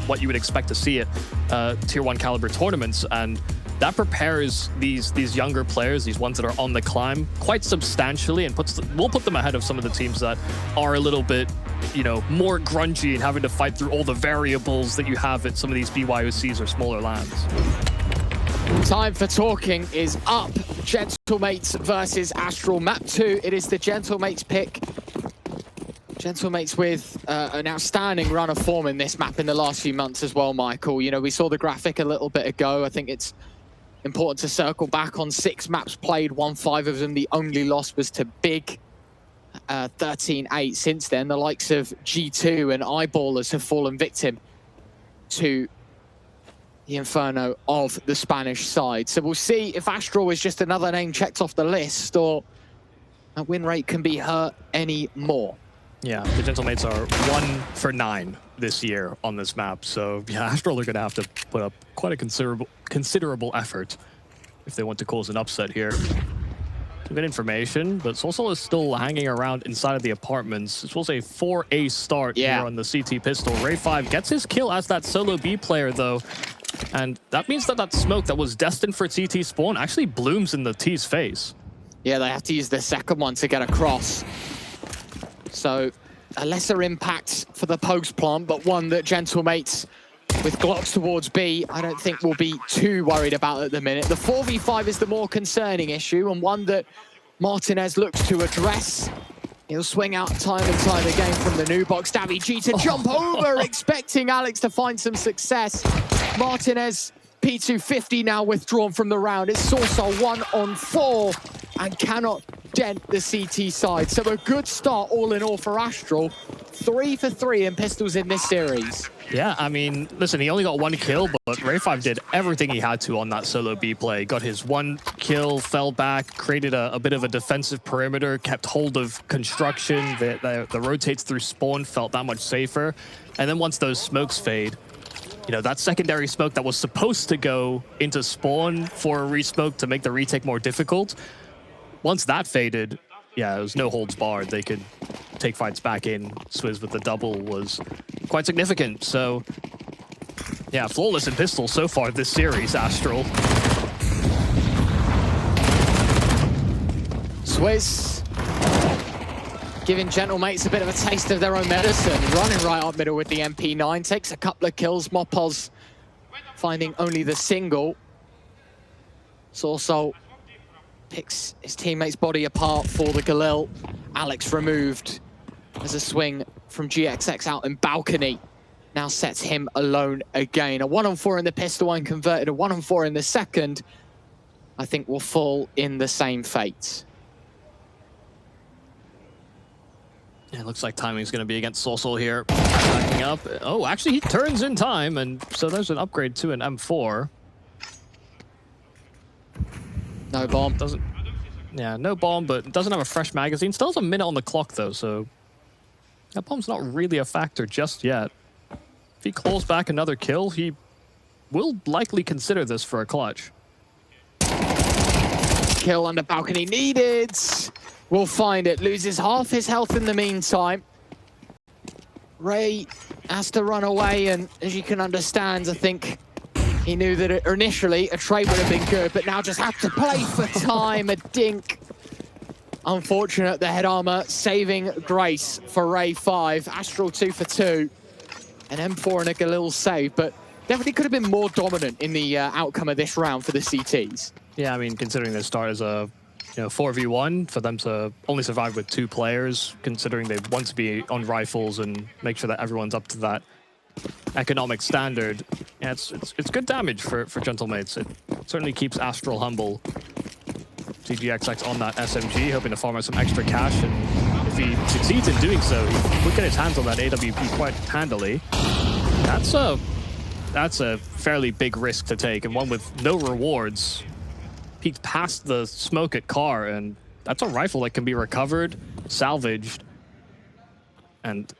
A: what you would expect to see at tier 1 caliber tournaments, and that prepares these younger players, these ones that are on the climb, quite substantially, and will put them ahead of some of the teams that are a little bit, you know, more grungy and having to fight through all the variables that you have at some of these BYOCs or smaller lands.
B: Time for talking is up. Gentle Mates versus Astral. Map 2, it is the Gentle Mates pick. Gentle Mates with an outstanding run of form in this map in the last few months as well, Michael. You know, we saw the graphic a little bit ago. I think it's important to circle back on 6 maps played, won 5 of them. The only loss was to Big. 13-8 since then. The likes of G2 and Eyeballers have fallen victim to the Inferno of the Spanish side. So we'll see if Astral is just another name checked off the list, or that win rate can be hurt any more.
A: Yeah, the Gentle Mates are 1 for 9 this year on this map. So yeah, Astral are going to have to put up quite a considerable effort if they want to cause an upset here. Good information, but Solsol is still hanging around inside of the apartments. This was a 4A start here on the CT pistol. Ray5 gets his kill as that solo B player, though. And that means that that smoke that was destined for TT spawn actually blooms in the T's face. Yeah,
B: they have to use the second one to get across. So a lesser impact for the post plant, but one that Gentle Mates with Glocks towards B, I don't think we'll be too worried about at the minute. The 4v5 is the more concerning issue, and one that Martinez looks to address. He'll swing out time and time again from the new box. Davy G to jump over, expecting Alex to find some success. Martinez, P250 now withdrawn from the round. It's Sorsol 1-on-4 and cannot dent the CT side. So a good start all in all for Astral. 3 for 3 in pistols in this series.
A: Yeah, I mean, listen, he only got 1 kill, but Ray5 did everything he had to on that solo B play. Got his 1 kill, fell back, created a bit of a defensive perimeter, kept hold of construction. The rotates through spawn felt that much safer. And then once those smokes fade, you know, that secondary smoke that was supposed to go into spawn for a resmoke to make the retake more difficult, once that faded, yeah, it was no holds barred. They could take fights back in. Swizz with the double was quite significant. So, yeah, flawless in pistol so far this series, Astral.
B: Swizz giving Gentle Mates a bit of a taste of their own medicine. Running right up middle with the MP9. Takes a couple of kills. Mopos finding only the single. Sorsol picks his teammate's body apart for the Galil. Alex removed as a swing from GXX out in balcony. Now sets him alone again. A 1-on-4 in the pistol and converted. A 1-on-4 in the second, I think, will fall in the same fate.
A: Yeah, it looks like timing's going to be against Sorsol here. Backing up. Oh, actually, he turns in time, and so there's an upgrade to an M4.
B: No bomb.
A: Yeah, no bomb, but doesn't have a fresh magazine. Still has a minute on the clock, though, so that bomb's not really a factor just yet. If he claws back another kill, he will likely consider this for a clutch.
B: Kill on the balcony needed. Will find it. Loses half his health in the meantime. Ray has to run away, and as you can understand, I think he knew that initially a trade would have been good, but now just have to play for time. A dink. Unfortunate, the head armor saving grace for Ray5. Astral 2 for 2. An M4 and a Galil save, but definitely could have been more dominant in the outcome of this round for the CTs.
A: Yeah, I mean, considering they start as a 4v1, for them to only survive with 2 players, considering they want to be on rifles and make sure that everyone's up to that economic standard. Yeah, it's good damage for Gentle Mates. It certainly keeps Astral humble. CGXX on that SMG, hoping to farm out some extra cash, and if he succeeds in doing so, he will get his hands on that AWP quite handily. That's a fairly big risk to take, and one with no rewards. Peeked past the smoke at car, and that's a rifle that can be recovered, salvaged, and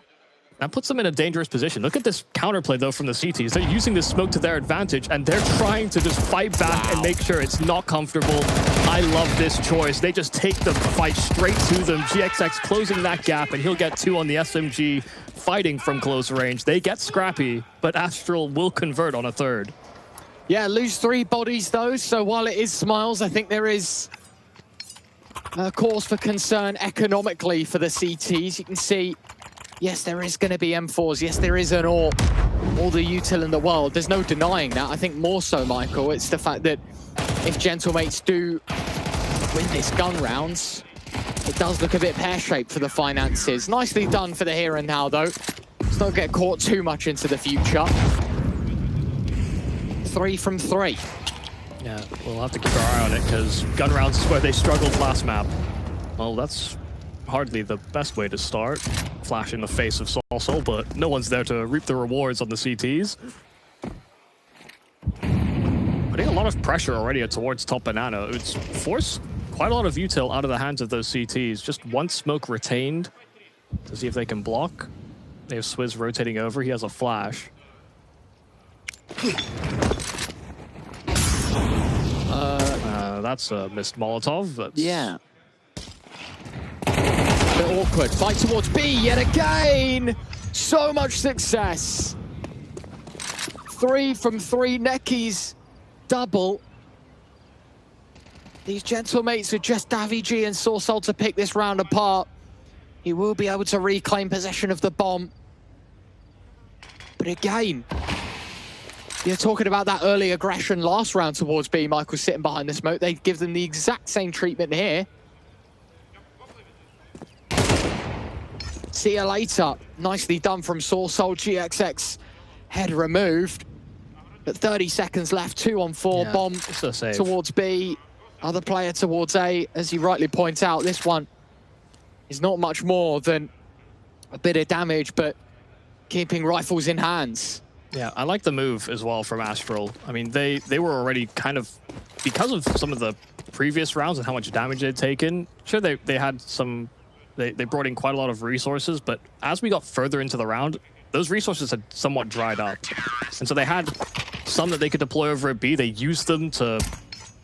A: that puts them in a dangerous position. Look at this counterplay, though, from the CTs. They're using this smoke to their advantage, and they're trying to just fight back and make sure it's not comfortable. I love this choice. They just take the fight straight to them. GXX closing that gap, and he'll get 2 on the SMG, fighting from close range. They get scrappy, but Astral will convert on a 3rd.
B: Yeah, lose 3 bodies, though, so while it is Smiles, I think there is a cause for concern economically for the CTs. You can see, yes, there is going to be M4s. Yes, there is an all the util in the world. There's no denying that. I think more so, Michael, it's the fact that if Gentle Mates do win this gun rounds, it does look a bit pear-shaped for the finances. Nicely done for the here and now, though. Let's not get caught too much into the future. 3 from 3.
A: Yeah, we'll have to keep our eye on it, because gun rounds is where they struggled last map. Well, that's hardly the best way to start. Flash in the face of Soul, but no one's there to reap the rewards on the CTs. Putting a lot of pressure already towards top banana. It's forced quite a lot of util out of the hands of those CTs. Just one smoke retained to see if they can block. They have Swizz rotating over. He has a flash. That's a missed Molotov. That's...
B: Yeah. A bit awkward. Fight towards B yet again. So much success. 3 from 3. Neqy's double. These Gentle Mates with just Davy and Soul to pick this round apart. He will be able to reclaim possession of the bomb. But again, you're talking about that early aggression last round towards B. Michael sitting behind the smoke. They give them the exact same treatment here. See you later. Nicely done from Soul. GXX head removed. But 30 seconds left. 2 on 4. Yeah, bomb towards B. Other player towards A. As you rightly point out, this one is not much more than a bit of damage, but keeping rifles in hands.
A: Yeah, I like the move as well from Astral. I mean, they were already kind of, because of some of the previous rounds and how much damage they'd taken, sure, they had some, they brought in quite a lot of resources, but as we got further into the round, those resources had somewhat dried up. And so they had some that they could deploy over at B. They used them to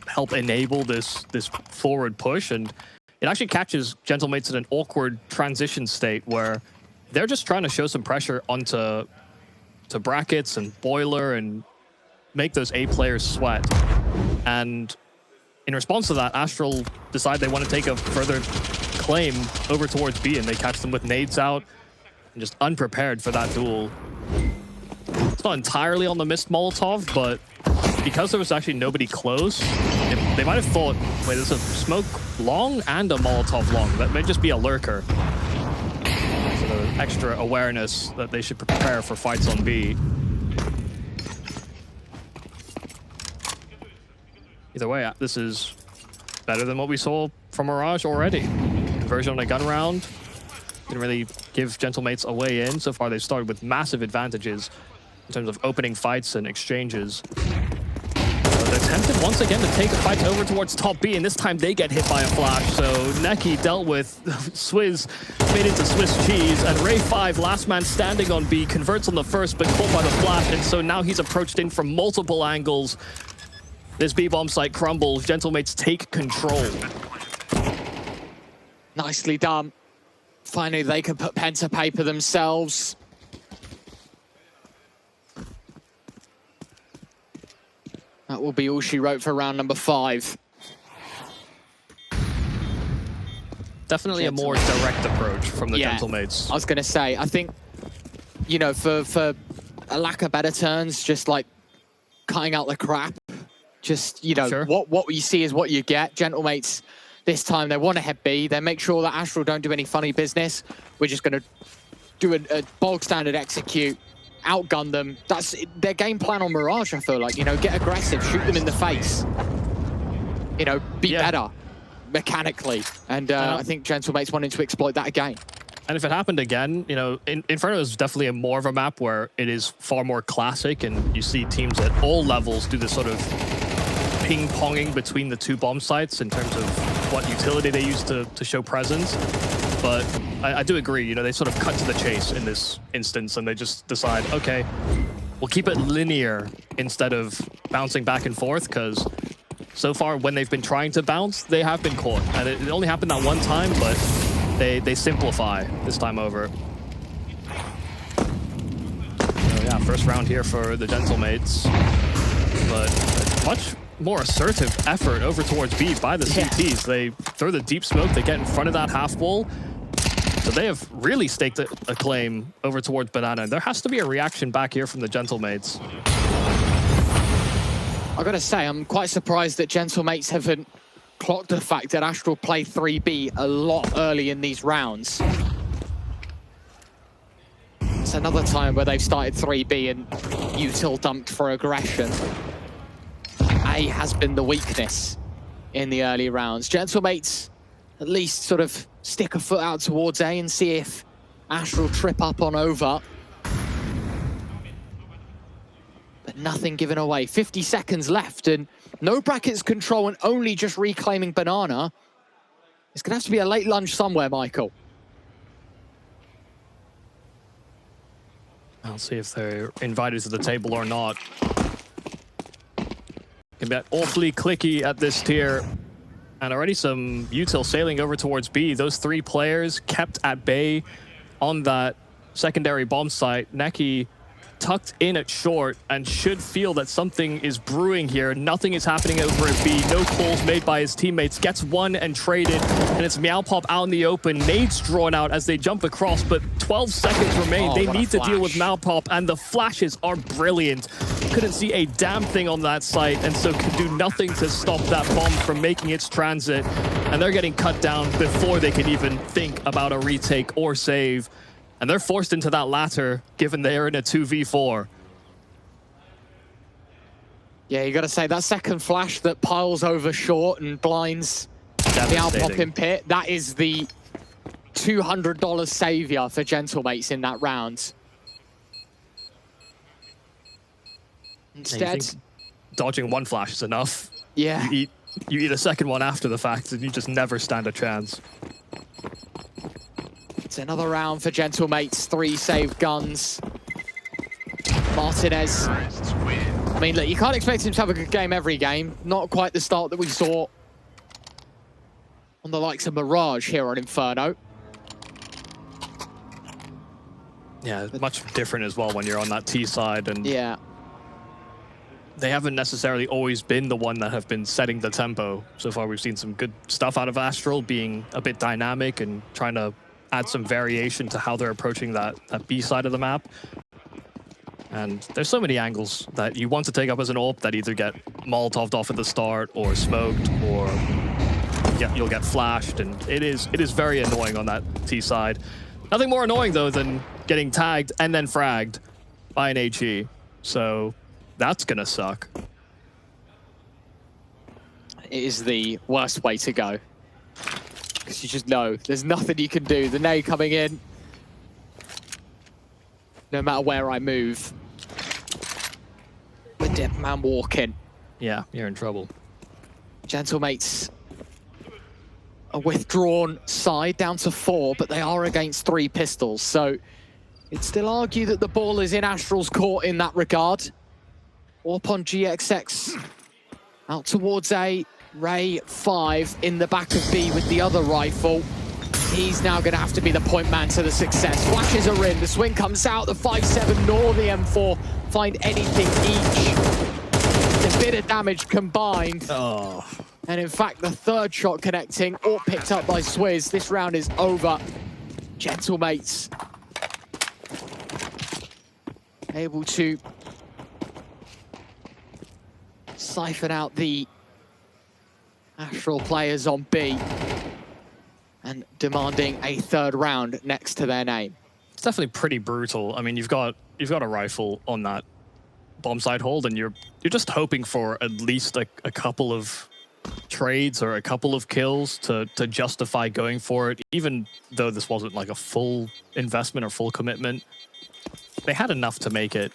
A: help enable this forward push, and it actually catches Gentle Mates in an awkward transition state where they're just trying to show some pressure onto brackets and boiler and make those A players sweat. And in response to that, Astral decide they want to take a further claim over towards B, and they catch them with nades out and just unprepared for that duel. It's not entirely on the missed Molotov, but because there was actually nobody close, they might have thought, wait, there's a smoke long and a Molotov long. That may just be a lurker. So extra awareness that they should prepare for fights on B. Either way, this is better than what we saw from Mirage already. Conversion on a gun round. Didn't really give Gentle Mates a way in. So far, they've started with massive advantages in terms of opening fights and exchanges. They're tempted once again to take a fight over towards top B, and this time they get hit by a flash. So Neqy dealt with Swizz, made into Swiss cheese, and Ray 5, last man standing on B, converts on the first, but caught by the flash, and so now he's approached in from multiple angles. This B-bomb site crumbles. Gentle Mates take control.
B: Nicely done. Finally, they can put pen to paper themselves. That will be all she wrote for round number 5.
A: Definitely a more direct approach from the Gentle Mates.
B: I was going to say, I think, you know, for a lack of better terms, just like cutting out the crap. Just, you know, what you see is what you get. Gentle Mates, this time, they want to head B. They make sure that Astral don't do any funny business. We're just going to do a bog standard execute. Outgun them. That's their game plan on Mirage, I feel like. You know, get aggressive, shoot them in the face. You know, be better mechanically. And I think Gentle Mates wanted to exploit that again.
A: And if it happened again, you know, Inferno is definitely more of a map where it is far more classic, and you see teams at all levels do this sort of ping-ponging between the two bomb sites in terms of what utility they use to show presence. But I do agree, you know, they sort of cut to the chase in this instance, and they just decide, okay, we'll keep it linear instead of bouncing back and forth, because so far when they've been trying to bounce, they have been caught. And it only happened that one time, but they simplify this time over. So yeah, first round here for the Gentle Mates. But a much more assertive effort over towards B by the CTs. They throw the deep smoke, they get in front of that half wall. So they have really staked a claim over towards Banana. There has to be a reaction back here from the Gentle Mates.
B: I gotta say, I'm quite surprised that Gentle Mates haven't clocked the fact that Astral play 3B a lot early in these rounds. It's another time where they've started 3B and util dumped for aggression. A has been the weakness in the early rounds. Gentle Mates at least sort of stick a foot out towards A and see if Astral trip up on over. But nothing given away. 50 seconds left and no brackets control and only just reclaiming Banana. It's going to have to be a late lunch somewhere, Michael.
A: I'll see if they're invited to the table or not. Can be awfully clicky at this tier. And already some util sailing over towards B. Those 3 players kept at bay on that secondary bomb site. Neqy tucked in at short and should feel that something is brewing here. Nothing is happening over at B. No calls made by his teammates. Gets one and traded, and it's Meowpop out in the open. Nades drawn out as they jump across, but 12 seconds remain. They need to deal with Meowpop, and the flashes are brilliant. Couldn't see a damn thing on that site, and so could do nothing to stop that bomb from making its transit. And they're getting cut down before they can even think about a retake or save. And they're forced into that latter, given they're in a 2v4.
B: Yeah, you got to say, that second flash that piles over short and blinds the Meowpop in pit, that is the $200 savior for Gentle Mates in that round. Instead,
A: dodging one flash is enough.
B: Yeah.
A: You eat a second one after the fact, and you just never stand a chance.
B: It's another round for Gentle Mates. 3 saved guns. Martinez. I mean, look, you can't expect him to have a good game every game. Not quite the start that we saw on the likes of Mirage here on Inferno.
A: Yeah, much different as well when you're on that T side. And
B: yeah,
A: they haven't necessarily always been the one that have been setting the tempo. So far, we've seen some good stuff out of Astral, being a bit dynamic and trying to add some variation to how they're approaching that B side of the map. And there's so many angles that you want to take up as an AWP that either get Molotoved off at the start or smoked, or you'll get flashed, and it is very annoying on that T side. Nothing more annoying though than getting tagged and then fragged by an HE. So that's gonna suck.
B: It is the worst way to go. Because you just know there's nothing you can do. The Neqy coming in. No matter where I move. The dead man walking.
A: Yeah, you're in trouble.
B: Gentle Mates, a withdrawn side down to 4, but they are against 3 pistols. So you'd still argue that the ball is in Astral's court in that regard. Warp on GXX out towards A. Ray 5 in the back of B with the other rifle. He's now going to have to be the point man to the success. Flashes are in, the swing comes out, the 5-7 nor the M4 find anything each. A bit of damage combined.
A: Oh.
B: And in fact, the 3rd shot connecting, all picked up by Swizz. This round is over. Gentle Mates able to siphon out the Astral players on B and demanding a 3rd round next to their name.
A: It's definitely pretty brutal. I mean, you've got a rifle on that bomb side hold, and you're just hoping for at least a couple of trades or a couple of kills to justify going for it, even though this wasn't like a full investment or full commitment. They had enough to make it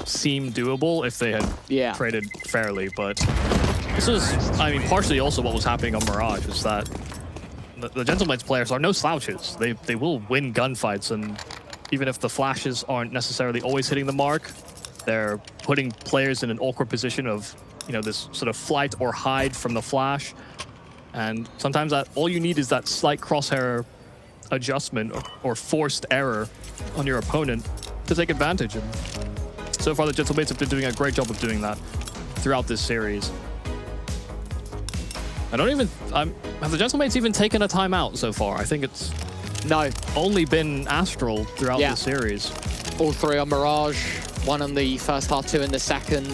A: seem doable if they had traded fairly, but this is, I mean, partially also what was happening on Mirage is that the Gentle Mates players are no slouches. They will win gunfights, and even if the flashes aren't necessarily always hitting the mark, they're putting players in an awkward position of, you know, this sort of flight or hide from the flash. And sometimes that all you need is that slight crosshair adjustment or forced error on your opponent to take advantage. And so far, the Gentle Mates have been doing a great job of doing that throughout this series. I don't even... have the Gentle Mates even taken a timeout so far? I think it's only been Astral throughout the series.
B: All 3 on Mirage. 1 on the first half, 2 in the second.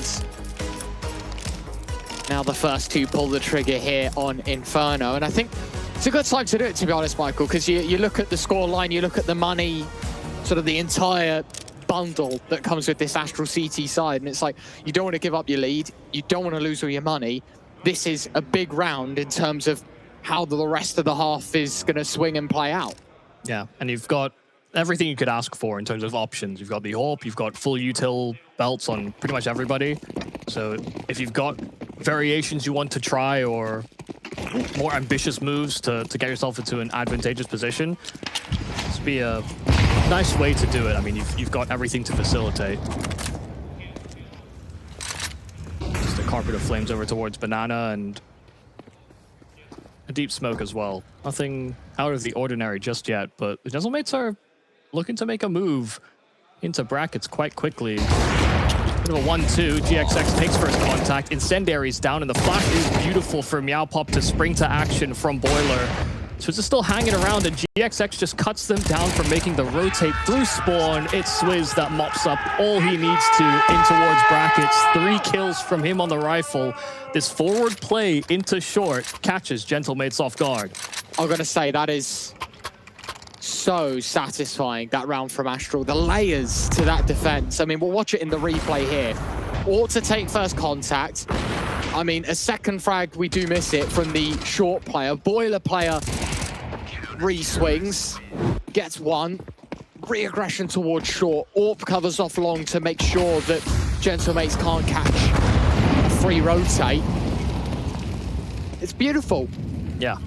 B: Now the first 2 pull the trigger here on Inferno. And I think it's a good time to do it, to be honest, Michael, because you look at the score line, you look at the money, sort of the entire bundle that comes with this Astral CT side, and it's like, you don't want to give up your lead, you don't want to lose all your money. This is a big round in terms of how the rest of the half is going to swing and play out.
A: Yeah, and you've got everything you could ask for in terms of options. You've got the AWP, you've got full util belts on pretty much everybody. So if you've got variations you want to try or more ambitious moves to get yourself into an advantageous position, this would be a nice way to do it. I mean, you've got everything to facilitate. Just a carpet of flames over towards Banana and a deep smoke as well. Nothing out of the ordinary just yet, but the Gentle Mates are looking to make a move into brackets quite quickly. Bit of a 1-2. GXX takes first contact. Incendiary's down, and the flash is beautiful for Meowpop to spring to action from Boiler. So it's still hanging around, and GXX just cuts them down from making the rotate through spawn. It's Swizz that mops up all he needs to in towards brackets. 3 kills from him on the rifle. This forward play into short catches Gentle Mates off guard.
B: I'm going to say that is so satisfying, that round from Astral. The layers to that defense. I mean, we'll watch it in the replay here. Ought to take first contact. I mean, a second frag, we do miss it from the short player. Boiler player re-swings, gets one. Re-aggression towards short. AWP covers off long to make sure that Gentle Mates can't catch a free rotate. It's beautiful.
A: Yeah.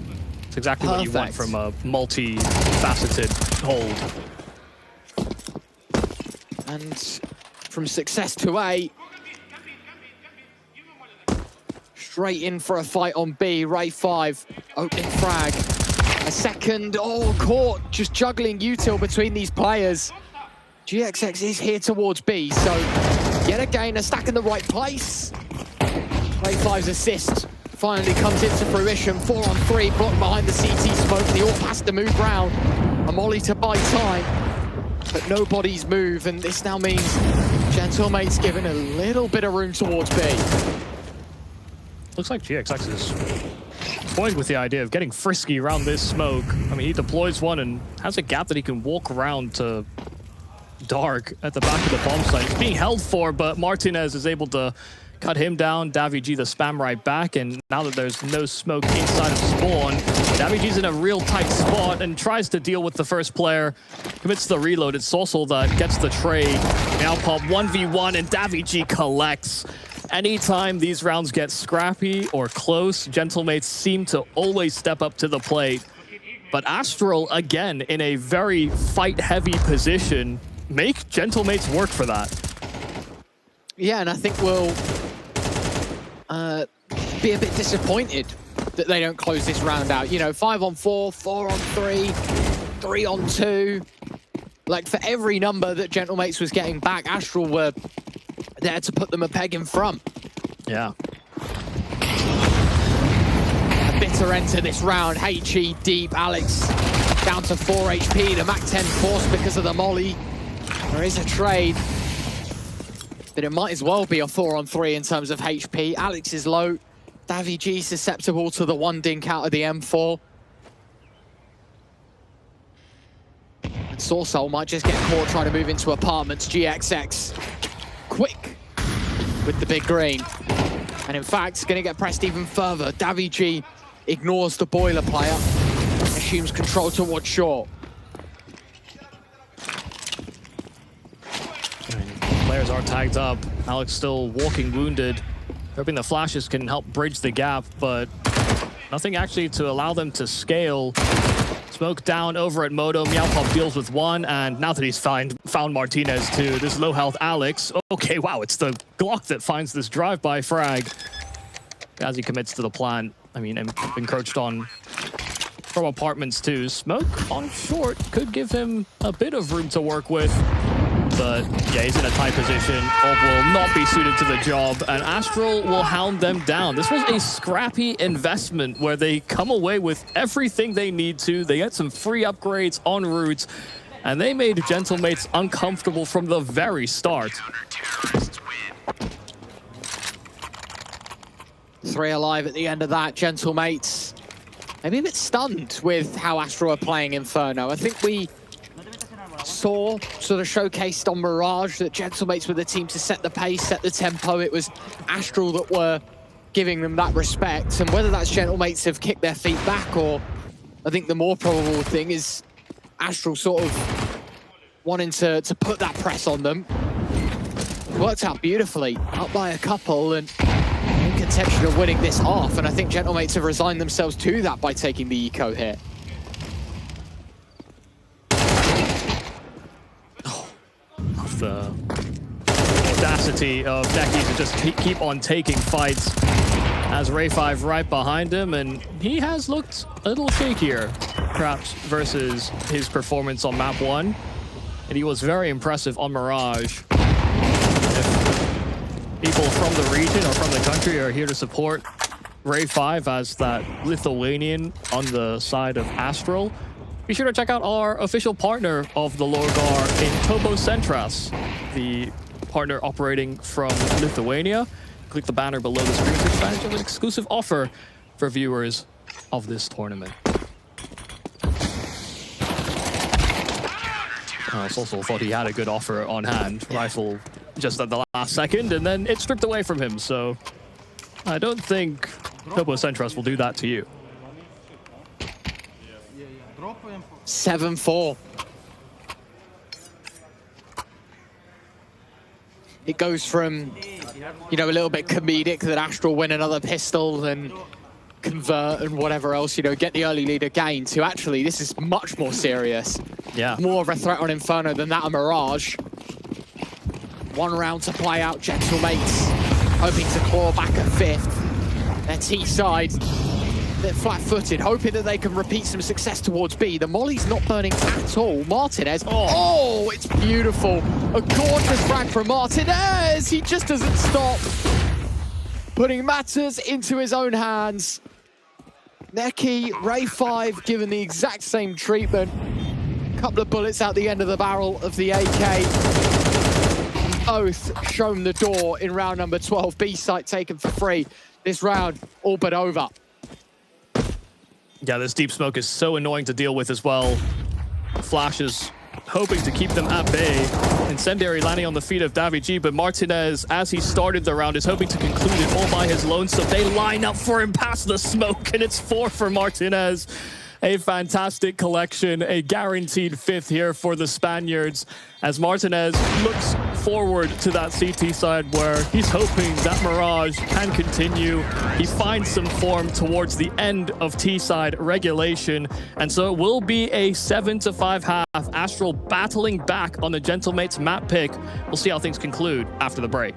A: It's exactly what you want from a multi-faceted hold.
B: And from success to A, straight in for a fight on B. Ray 5, opening frag. A second, oh, caught, just juggling util between these players. GXX is here towards B, so yet again, a stack in the right place. Ray 5's assist finally comes into fruition. 4-on-3, blocked behind the CT smoke. The AWP has to move round. A molly to buy time, but nobody's move, and this now means Gentle Mates given a little bit of room towards B.
A: Looks like GXX is toying with the idea of getting frisky around this smoke. I mean, he deploys one and has a gap that he can walk around to Dark at the back of the bomb site. It's being held for, but Martinez is able to cut him down. Davy the spam right back, and now that there's no smoke inside of spawn, Davy in a real tight spot and tries to deal with the first player. Commits the reload. It's Sorsal that gets the trade. Meowpop 1v1, and Davy collects. Anytime these rounds get scrappy or close, Gentle Mates seem to always step up to the plate. But Astral, again, in a very fight-heavy position, make Gentle Mates work for that.
B: Yeah, and I think we'll be a bit disappointed that they don't close this round out. You know, 5-on-4, 4-on-3, 3-on-2. Like, for every number that Gentle Mates was getting back, Astral were there to put them a peg in front.
A: Yeah.
B: A bitter end to this round. HE deep. Alex down to 4 HP. The MAC-10 forced because of the molly. There is a trade, but it might as well be a 4-on-3 in terms of HP. Alex is low. Davy G susceptible to the one dink out of the M4. And Sorsal might just get caught trying to move into apartments. GXX quick with the big green. And in fact, it's going to get pressed even further. Davy G ignores the Boiler player. Assumes control towards short.
A: Players are tagged up. Alex still walking wounded. Hoping the flashes can help bridge the gap, but nothing actually to allow them to scale. Smoke down over at Moto. Meowpop deals with one, and now that he's found Martinez too, this low health Alex. Okay, wow, it's the Glock that finds this drive-by frag. As he commits to the plant, I mean, encroached on from apartments too. Smoke on short could give him a bit of room to work with. But yeah, he's in a tight position. AWP will not be suited to the job, and Astral will hound them down. This was a scrappy investment where they come away with everything they need to. They get some free upgrades en route, and they made Gentle Mates uncomfortable from the very start.
B: 3 alive at the end of that. Gentle Mates maybe a bit stunned with how Astral are playing Inferno. I think we saw sort of showcased on Mirage that Gentle Mates were the team to set the pace, set the tempo. It was Astral that were giving them that respect. And whether that's Gentle Mates have kicked their feet back, or I think the more probable thing is Astral sort of wanting to put that press on them. Worked out beautifully, up by a couple, and in contention of winning this half. And I think Gentle Mates have resigned themselves to that by taking the eco here.
A: The audacity of Neqy to just keep on taking fights as Ray5 right behind him, and he has looked a little shakier, perhaps, versus his performance on map 1. And he was very impressive on Mirage. If people from the region or from the country are here to support Ray5 as that Lithuanian on the side of Astral, be sure to check out our official partner of the LORGAR in Tobo Centras, the partner operating from Lithuania. Click the banner below the screen to advantage of an exclusive offer for viewers of this tournament. Also thought he had a good offer on hand. Rifle just at the last second, and then it's stripped away from him. So I don't think Tobo Centras will do that to you.
B: 7-4. It goes from, you know, a little bit comedic that Astral win another pistol and convert and whatever else, you know, get the early lead again, to actually this is much more serious.
A: Yeah.
B: More of a threat on Inferno than that of Mirage. 1 round to play out. Gentle Mates hoping to claw back a 5th. Their T side, they're flat-footed, hoping that they can repeat some success towards B. The molly's not burning at all. Martinez, oh, it's beautiful. A gorgeous frag from Martinez. He just doesn't stop. Putting matters into his own hands. Neqy, Ray5 given the exact same treatment. Couple of bullets out the end of the barrel of the AK. Both shown the door in round number 12. B site taken for free. This round all but over.
A: Yeah, this deep smoke is so annoying to deal with as well. Flashes hoping to keep them at bay. Incendiary landing on the feet of Davy, but Martinez, as he started the round, is hoping to conclude it all by his lonesome. They line up for him past the smoke, and it's 4 for Martinez. A fantastic collection, a guaranteed 5th here for the Spaniards, as Martinez looks forward to that CT side where he's hoping that Mirage can continue. He finds some form towards the end of T side regulation, and so it will be a 7-5 half. Astral battling back on the Gentle Mates map pick. We'll see how things conclude after the break.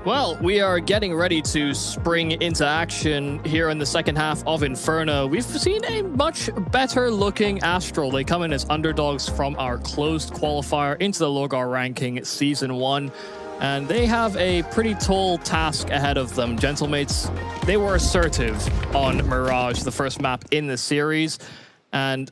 A: Well, we are getting ready to spring into action here in the second half of Inferno. We've seen a much better looking Astral. They come in as underdogs from our closed qualifier into the LORGAR ranking Season 1. And they have a pretty tall task ahead of them. Gentle Mates, they were assertive on Mirage, the first map in the series. And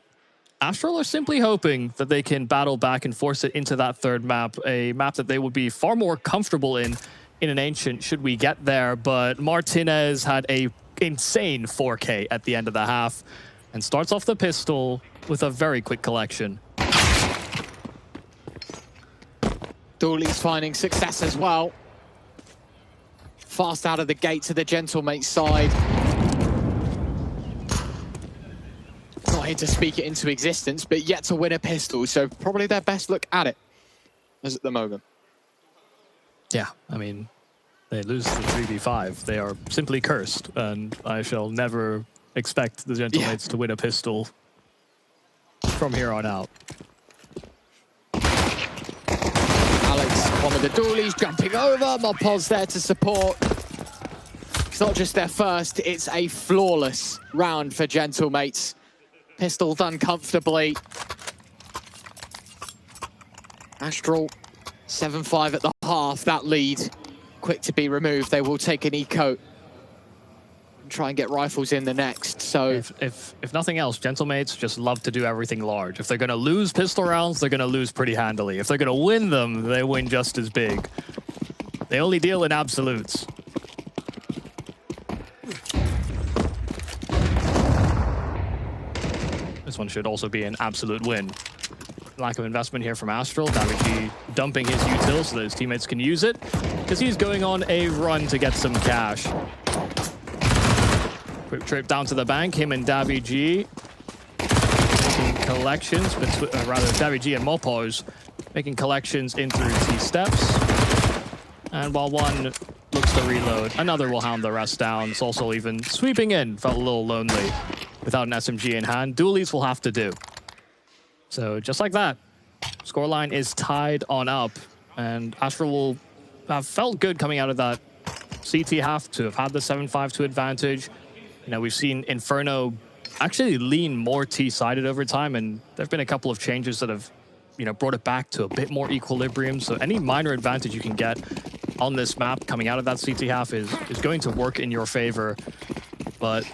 A: Astral are simply hoping that they can battle back and force it into that third map, a map that they would be far more comfortable in an Ancient should we get there. But Martinez had a insane 4K at the end of the half and starts off the pistol with a very quick collection.
B: Dooley's finding success as well. Fast out of the gate to the Gentle Mates side. Not here to speak it into existence, but yet to win a pistol, so probably their best look at it as at the moment.
A: Yeah, I mean, they lose the 3v5. They are simply cursed, and I shall never expect the Gentle Mates to win a pistol from here on out.
B: Alex, one of the Doolies jumping over. Mopos there to support. It's not just their first, it's a flawless round for Gentle Mates. Pistol done comfortably. Astral 7-5 at the half, that lead quick to be removed. They will take an eco and try and get rifles in the next. So
A: if nothing else, Gentle Mates just love to do everything large. If they're going to lose pistol rounds, they're going to lose pretty handily. If they're going to win them, they win just as big. They only deal in absolutes. This one should also be an absolute win. Lack of investment here from Astral. Davigi dumping his util so that his teammates can use it, because he's going on a run to get some cash. Quick trip down to the bank, him and Davigi making collections, but rather Davigi and Mopos making collections in through T steps. And while one looks to reload, another will hound the rest down. It's also even sweeping in, felt a little lonely without an SMG in hand. Dualies will have to do. So just like that, scoreline is tied on up, and Astral will have felt good coming out of that CT half to have had the 7-5 to advantage. You know, we've seen Inferno actually lean more T-sided over time, and there have been a couple of changes that have, you know, brought it back to a bit more equilibrium. So any minor advantage you can get on this map coming out of that CT half is going to work in your favor. But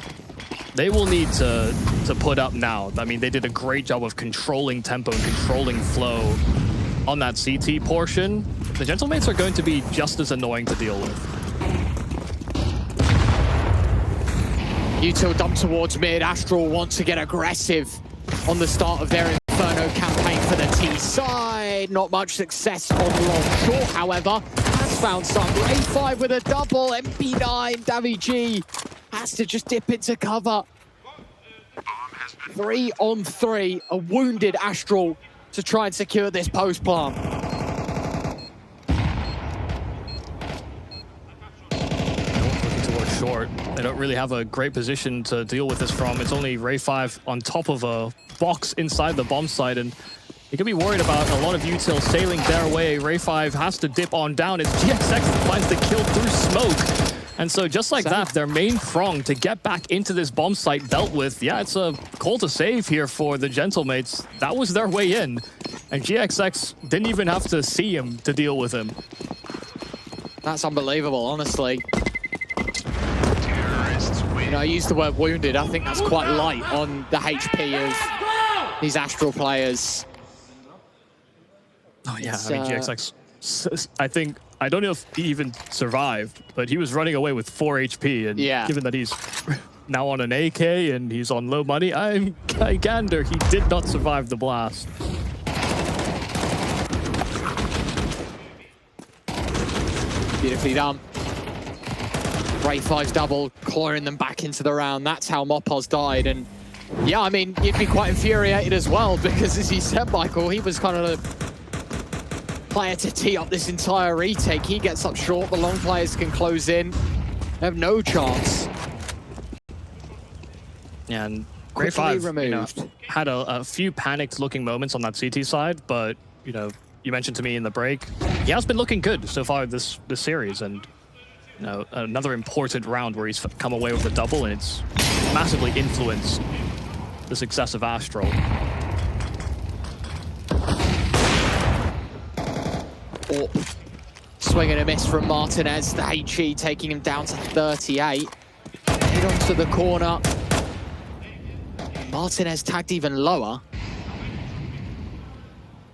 A: they will need to put up now. I mean, they did a great job of controlling tempo and controlling flow on that CT portion. The Gentle Mates are going to be just as annoying to deal with.
B: util dump towards mid. Astral want to get aggressive on the start of their Inferno campaign for the T side. Not much success on long short, however. Has found some. A5 with a double. MP9, Davigi has to just dip into cover. 3 on 3, a wounded Astral to try and secure this post plant.
A: Looking towards short. They don't really have a great position to deal with this from. It's only Ray 5 on top of a box inside the bomb site, and they could be worried about a lot of util sailing their way. Ray 5 has to dip on down as GXX finds the kill through smoke. And so just like that, their main throng to get back into this bomb site dealt with. Yeah, it's a call to save here for the Gentle Mates. That was their way in. And GXX didn't even have to see him to deal with him.
B: That's unbelievable, honestly. You know, I used the word wounded. I think that's quite light on the HP of these Astral players.
A: Oh, yeah. I mean, GXX, I don't know if he even survived, but he was running away with 4 HP. And given that he's now on an AK and he's on low money, I gander he did not survive the blast.
B: Beautifully done. Ray 5's double, clawing them back into the round. That's how Mopos died. And yeah, I mean, you'd be quite infuriated as well, because as you said, Michael, he was kind of the player to tee up this entire retake. He gets up short, the long players can close in. They have no chance.
A: Yeah, and Ray 5 had a few panicked looking moments on that CT side, but you know, you mentioned to me in the break, he has been looking good so far this series, and you know, another important round where he's come away with a double, and it's massively influenced the success of Astral.
B: Oh, swing and a miss from Martinez. The HE taking him down to 38. Head onto the corner. Martinez tagged even lower.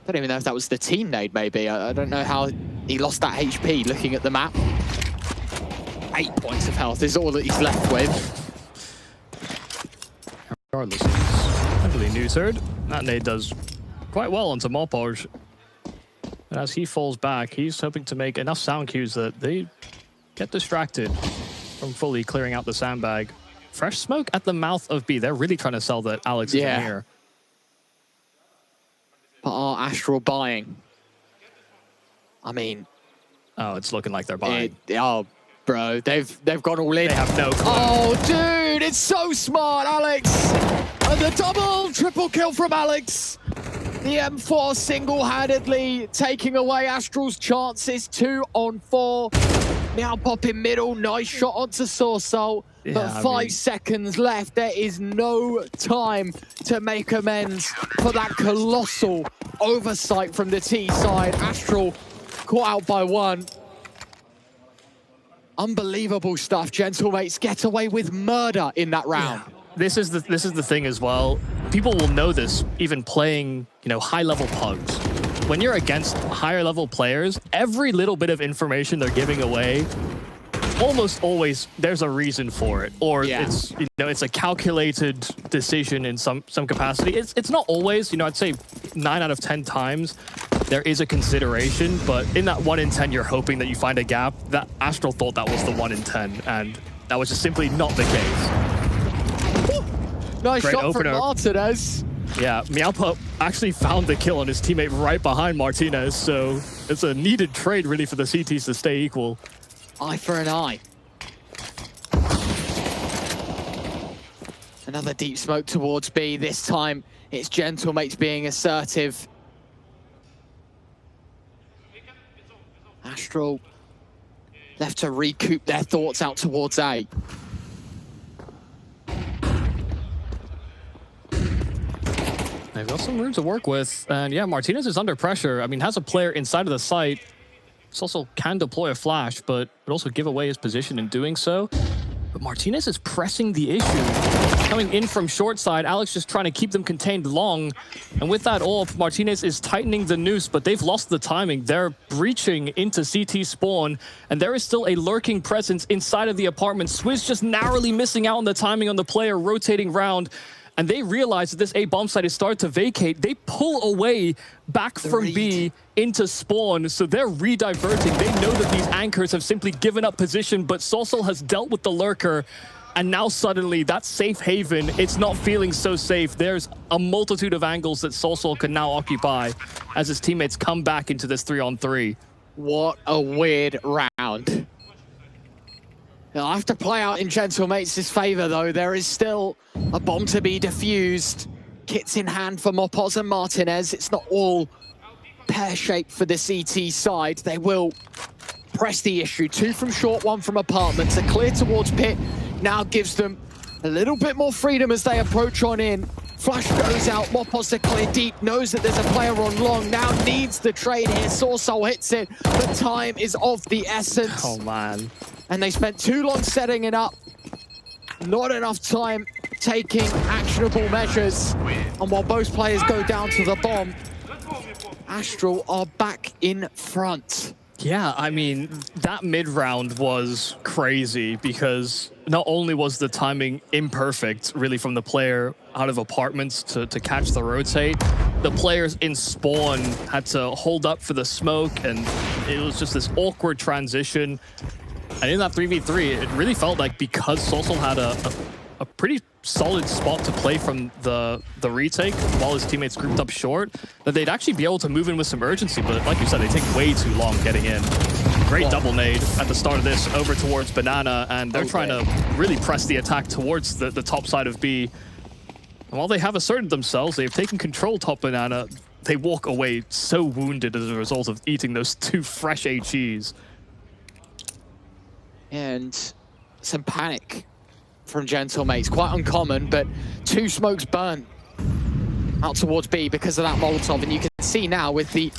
B: Don't even know if that was the team nade, maybe. I don't know how he lost that HP looking at the map. 8 points of health is all that he's left with.
A: Regardless, he's heavily neutered. That nade does quite well onto Mopoj. And as he falls back, he's hoping to make enough sound cues that they get distracted from fully clearing out the sandbag. Fresh smoke at the mouth of B. They're really trying to sell that Alex is in here.
B: But are Astral buying? I mean...
A: Oh, it's looking like they're buying.
B: Oh, bro, they've gone all in.
A: They have no clue.
B: Oh, dude, it's so smart, Alex! And the double, triple kill from Alex. The M4 single-handedly taking away Astral's chances. 2 on 4. Now pop in middle. Nice shot onto Sorsol.
A: Yeah,
B: but 5 seconds left. There is no time to make amends for that colossal oversight from the T side. Astral caught out by 1. Unbelievable stuff. Gentle Mates get away with murder in that round.
A: Yeah. This is the thing as well. People will know this even playing, you know, high-level pugs. When you're against higher-level players, every little bit of information they're giving away, almost always there's a reason for it, or it's, you know, it's a calculated decision in some capacity. It's not always, you know, I'd say 9 out of 10 times there is a consideration, but in that 1 in 10 you're hoping that you find a gap. That Astral thought that was the 1 in 10, and that was just simply not the case.
B: Nice
A: Great
B: shot
A: opener
B: from Martinez.
A: Yeah, Meowpup actually found the kill on his teammate right behind Martinez, so it's a needed trade really for the CTs to stay equal.
B: Eye for an eye. Another deep smoke towards B. This time it's Gentle Mates being assertive. Astral left to recoup their thoughts out towards A.
A: They've got some room to work with, and yeah, Martinez is under pressure. I mean, has a player inside of the site. Also can deploy a flash, but also give away his position in doing so. But Martinez is pressing the issue. Coming in from short side, Alex just trying to keep them contained long. And with that ult, Martinez is tightening the noose, but they've lost the timing. They're breaching into CT spawn, and there is still a lurking presence inside of the apartment. Swizz just narrowly missing out on the timing on the player rotating round. And they realize that this A bomb site is starting to vacate. They pull away back from B into spawn, so they're re-diverting. They know that these anchors have simply given up position, but Sorsol has dealt with the lurker, and now suddenly that safe haven, it's not feeling so safe. There's a multitude of angles that Sorsol can now occupy as his teammates come back into this 3-on-3.
B: What a weird round. It'll have to play out in Gentle Mates' favor, though. There is still a bomb to be defused. Kits in hand for Mopos and Martinez. It's not all pear-shaped for the CT side. They will press the issue. 2 from short, 1 from apartments. A clear towards pit now gives them a little bit more freedom as they approach on in. Flash goes out, Mopos to clear deep, knows that there's a player on long, now needs the trade here. Sorsol hits it, but time is of the essence.
A: Oh, man.
B: And they spent too long setting it up. Not enough time taking actionable measures. And while both players go down to the bomb, Astral are back in front.
A: Yeah, I mean, that mid-round was crazy because not only was the timing imperfect, really, from the player out of apartments to catch the rotate, the players in spawn had to hold up for the smoke, and it was just this awkward transition. And in that 3v3, it really felt like because Sorsol had a pretty solid spot to play from the retake while his teammates grouped up short, that they'd actually be able to move in with some urgency. But like you said, they take way too long getting in. Great double nade at the start of this over towards Banana, and they're trying to really press the attack towards the top side of B. And while they have asserted themselves, they've taken control top Banana, they walk away so wounded as a result of eating those 2 fresh HEs.
B: And some panic from Gentle Mates. Quite uncommon, but 2 smokes burnt out towards B because of that Molotov. And you can see now with the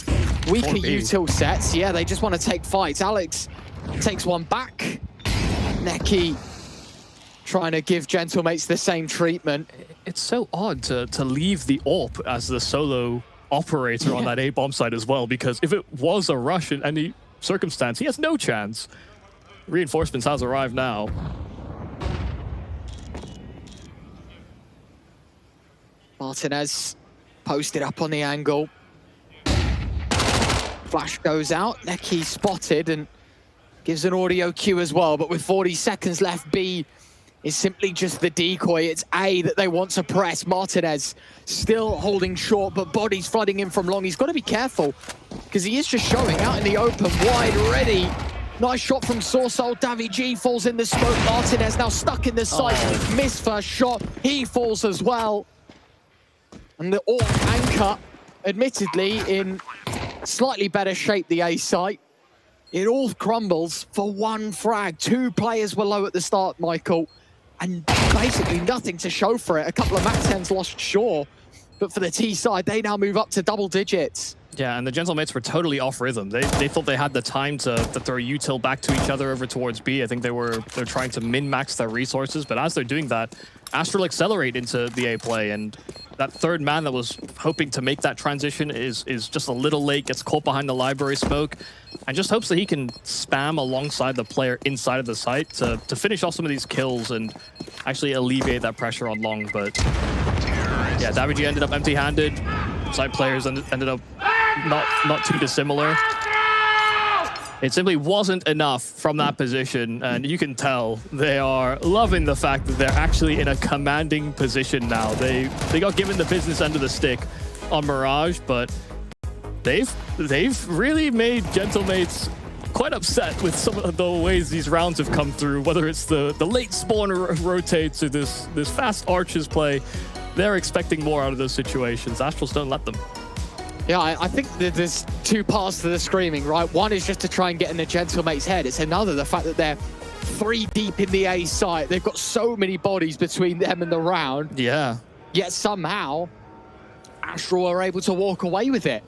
B: weaker util sets, yeah, they just want to take fights. Alex takes one back. Neqy trying to give Gentle Mates the same treatment.
A: It's so odd to leave the AWP as the solo operator on that A-bomb side as well, because if it was a rush in any circumstance, he has no chance. Reinforcements has arrived now.
B: Martinez posted up on the angle. Flash goes out. Neqy spotted and gives an audio cue as well. But with 40 seconds left, B is simply just the decoy. It's A that they want to press. Martinez still holding short, but bodies flooding in from long. He's got to be careful because he is just showing out in the open, wide, ready. Nice shot from Sorsol. daviG falls in the smoke. Martinez now stuck in the sight. Missed first shot. He falls as well. And the AWP anchor, admittedly, in slightly better shape, the A site. It all crumbles for one frag. 2 players were low at the start, Michael, and basically nothing to show for it. A couple of MAC-10s lost, sure, but for the T side, they now move up to double digits.
A: Yeah, and the Gentle Mates were totally off rhythm. They thought they had the time to throw util back to each other over towards B. I think they're trying to min-max their resources, but as they're doing that, Astral accelerate into the A play, and that third man that was hoping to make that transition is just a little late, gets caught behind the library smoke, and just hopes that he can spam alongside the player inside of the site to finish off some of these kills and actually alleviate that pressure on long. But yeah, daviG ended up empty-handed. Side players ended up not too dissimilar. It simply wasn't enough from that position, and you can tell they are loving the fact that they're actually in a commanding position now. They got given the business end of the stick on Mirage, but they've really made Gentle Mates quite upset with some of the ways these rounds have come through, whether it's the late spawner rotates or this fast arches play. They're expecting more out of those situations. Astrals don't let them.
B: Yeah, I think that there's 2 parts to the screaming, right? One is just to try and get in the Gentle Mates' head. It's another, the fact that they're 3 deep in the A site. They've got so many bodies between them and the round.
A: Yeah.
B: Yet somehow, Astral are able to walk away with it.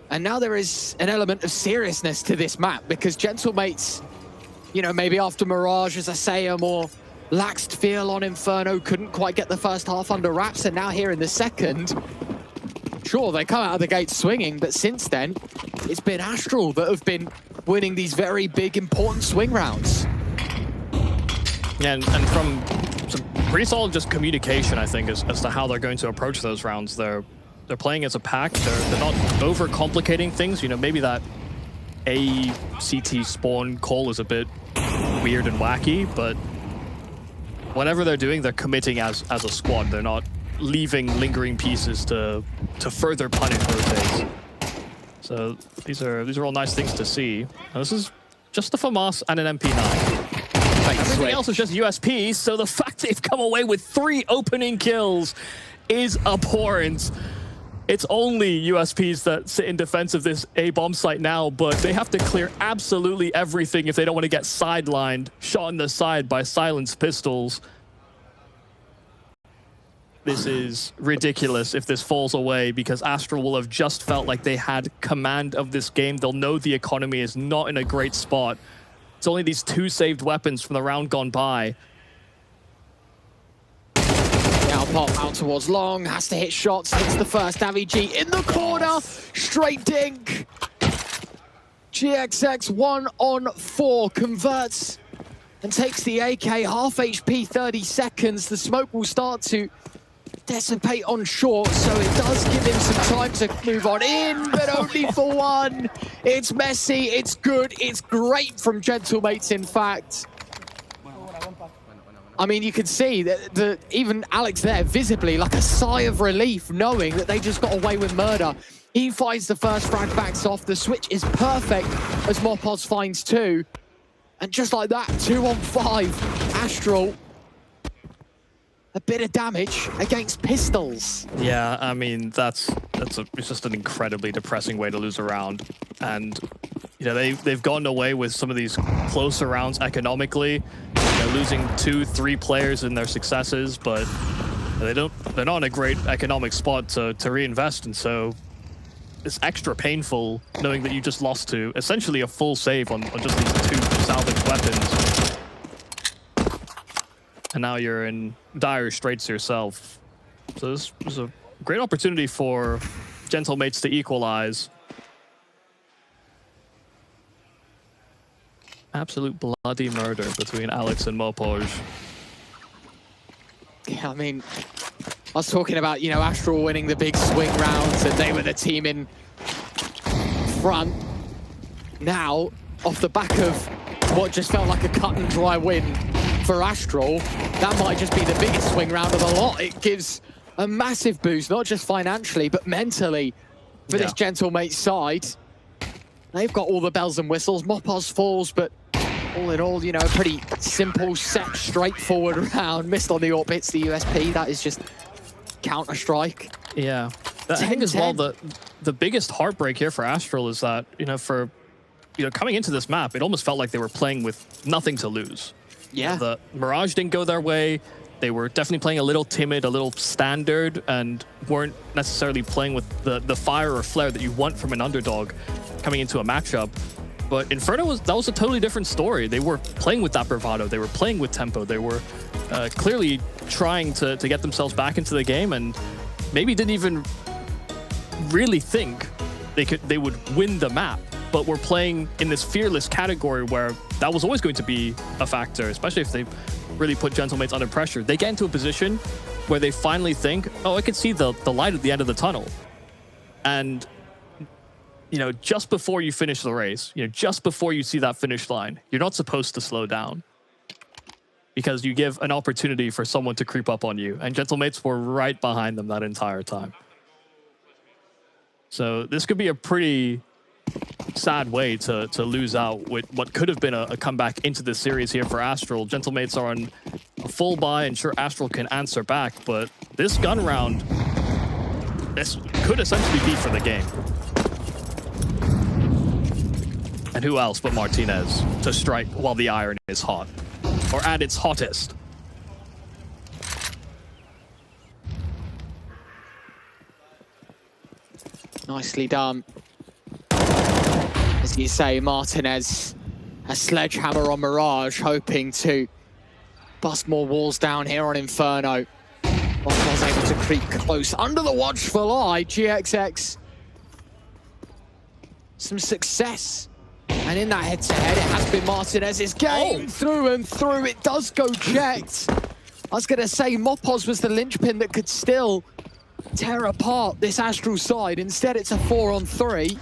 B: And now there is an element of seriousness to this map because Gentle Mates, you know, maybe after Mirage, as I say, a more laxed feel on Inferno, couldn't quite get the first half under wraps, and now here in the second, sure, they come out of the gate swinging, but since then, it's been Astral that have been winning these very big, important swing rounds.
A: Yeah, and from some pretty solid just communication, I think, as to how they're going to approach those rounds. They're playing as a pack. They're not overcomplicating things. You know, maybe that A-CT spawn call is a bit weird and wacky, but whatever they're doing, they're committing as a squad. They're not leaving lingering pieces to further punish rotates. So these are all nice things to see. And this is just the FAMAS and an MP9. Everything else is just USPs, so the fact they've come away with 3 opening kills is abhorrent. It's only USPs that sit in defense of this A-bomb site now, but they have to clear absolutely everything if they don't want to get sidelined, shot in the side by silenced pistols. This is ridiculous if this falls away, because Astral will have just felt like they had command of this game. They'll know the economy is not in a great spot. It's only these 2 saved weapons from the round gone by.
B: Now pop out towards long, has to hit shots, hits the first. daviG in the corner, straight dink. GXX 1-on-4 converts and takes the AK, half HP, 30 seconds. The smoke will start to dissipate on short, so it does give him some time to move on in, but only for 1. It's messy, it's good, it's great from Gentle Mates, in fact. I mean, you can see that even Alex there, visibly, like a sigh of relief, knowing that they just got away with murder. He finds the first frag, backs off. The switch is perfect as Mopos finds 2. And just like that, 2-on-5, Astral. A bit of damage against pistols.
A: Yeah, I mean, it's just an incredibly depressing way to lose a round. And you know, they've gotten away with some of these closer rounds economically, you know, losing 2-3 players in their successes, but they're not in a great economic spot to reinvest, and so it's extra painful knowing that you just lost to essentially a full save on just these 2 salvaged weapons. And now you're in dire straits yourself. So this was a great opportunity for Gentle Mates to equalize. Absolute bloody murder between Alex and Mopoj.
B: Yeah, I mean, I was talking about, you know, Astral winning the big swing rounds and they were the team in front. Now, off the back of what just felt like a cut and dry win for Astral, that might just be the biggest swing round of the lot. It gives a massive boost, not just financially, but mentally for this Gentle Mates side. They've got all the bells and whistles. Mopoj falls, but all in all, you know, a pretty simple, set, straightforward round. Missed on the AWP, hits the USP. That is just Counter-Strike.
A: Yeah. I think as well, the biggest heartbreak here for Astral is that, you know, coming into this map, it almost felt like they were playing with nothing to lose.
B: Yeah.
A: The Mirage didn't go their way. They were definitely playing a little timid, a little standard, and weren't necessarily playing with the fire or flair that you want from an underdog coming into a matchup. But Inferno that was a totally different story. They were playing with that bravado. They were playing with tempo. They were clearly trying to get themselves back into the game, and maybe didn't even really think they would win the map. But we're playing in this fearless category where that was always going to be a factor, especially if they really put Gentle Mates under pressure. They get into a position where they finally think, oh, I can see the light at the end of the tunnel. And, you know, just before you finish the race, you know, just before you see that finish line, you're not supposed to slow down because you give an opportunity for someone to creep up on you. And Gentle Mates were right behind them that entire time. So this could be a pretty sad way to lose out with what could have been a comeback into the series here for Astral. Gentle Mates are on a full buy, and sure, Astral can answer back, but this gun round, this could essentially be for the game. And who else but Martinez to strike while the iron is hot, or at its hottest.
B: Nicely done. As you say, Martinez, a sledgehammer on Mirage, hoping to bust more walls down here on Inferno. Was able to creep close under the watchful eye. GXX, some success. And in that head-to-head, it has been Martinez's game through and through. It does go checked. I was going to say Mopoj was the linchpin that could still tear apart this Astral side. Instead, it's a 4-on-3.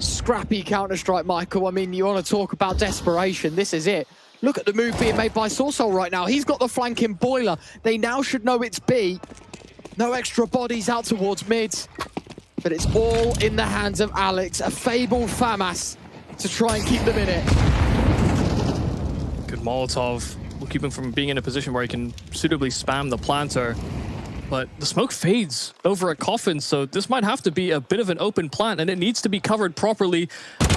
B: Scrappy Counter-Strike, Michael. I mean, you want to talk about desperation. This is it. Look at the move being made by Sorsol right now. He's got the flanking boiler. They now should know it's B. No extra bodies out towards mid. But it's all in the hands of Alex, a fabled FAMAS, to try and keep them in it.
A: Good Molotov will keep him from being in a position where he can suitably spam the planter. But the smoke fades over a coffin, so this might have to be a bit of an open plant, and it needs to be covered properly.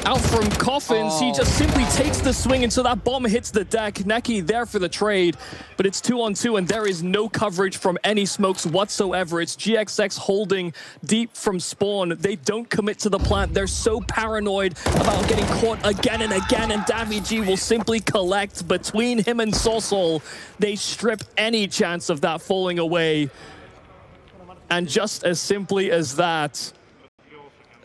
A: Out from coffins, he just simply takes the swing until that bomb hits the deck. Neqy there for the trade, but it's 2-on-2, and there is no coverage from any smokes whatsoever. It's GXX holding deep from spawn. They don't commit to the plant. They're so paranoid about getting caught again and again, and Davy will simply collect. Between him and Sorsol, they strip any chance of that falling away. And just as simply as that,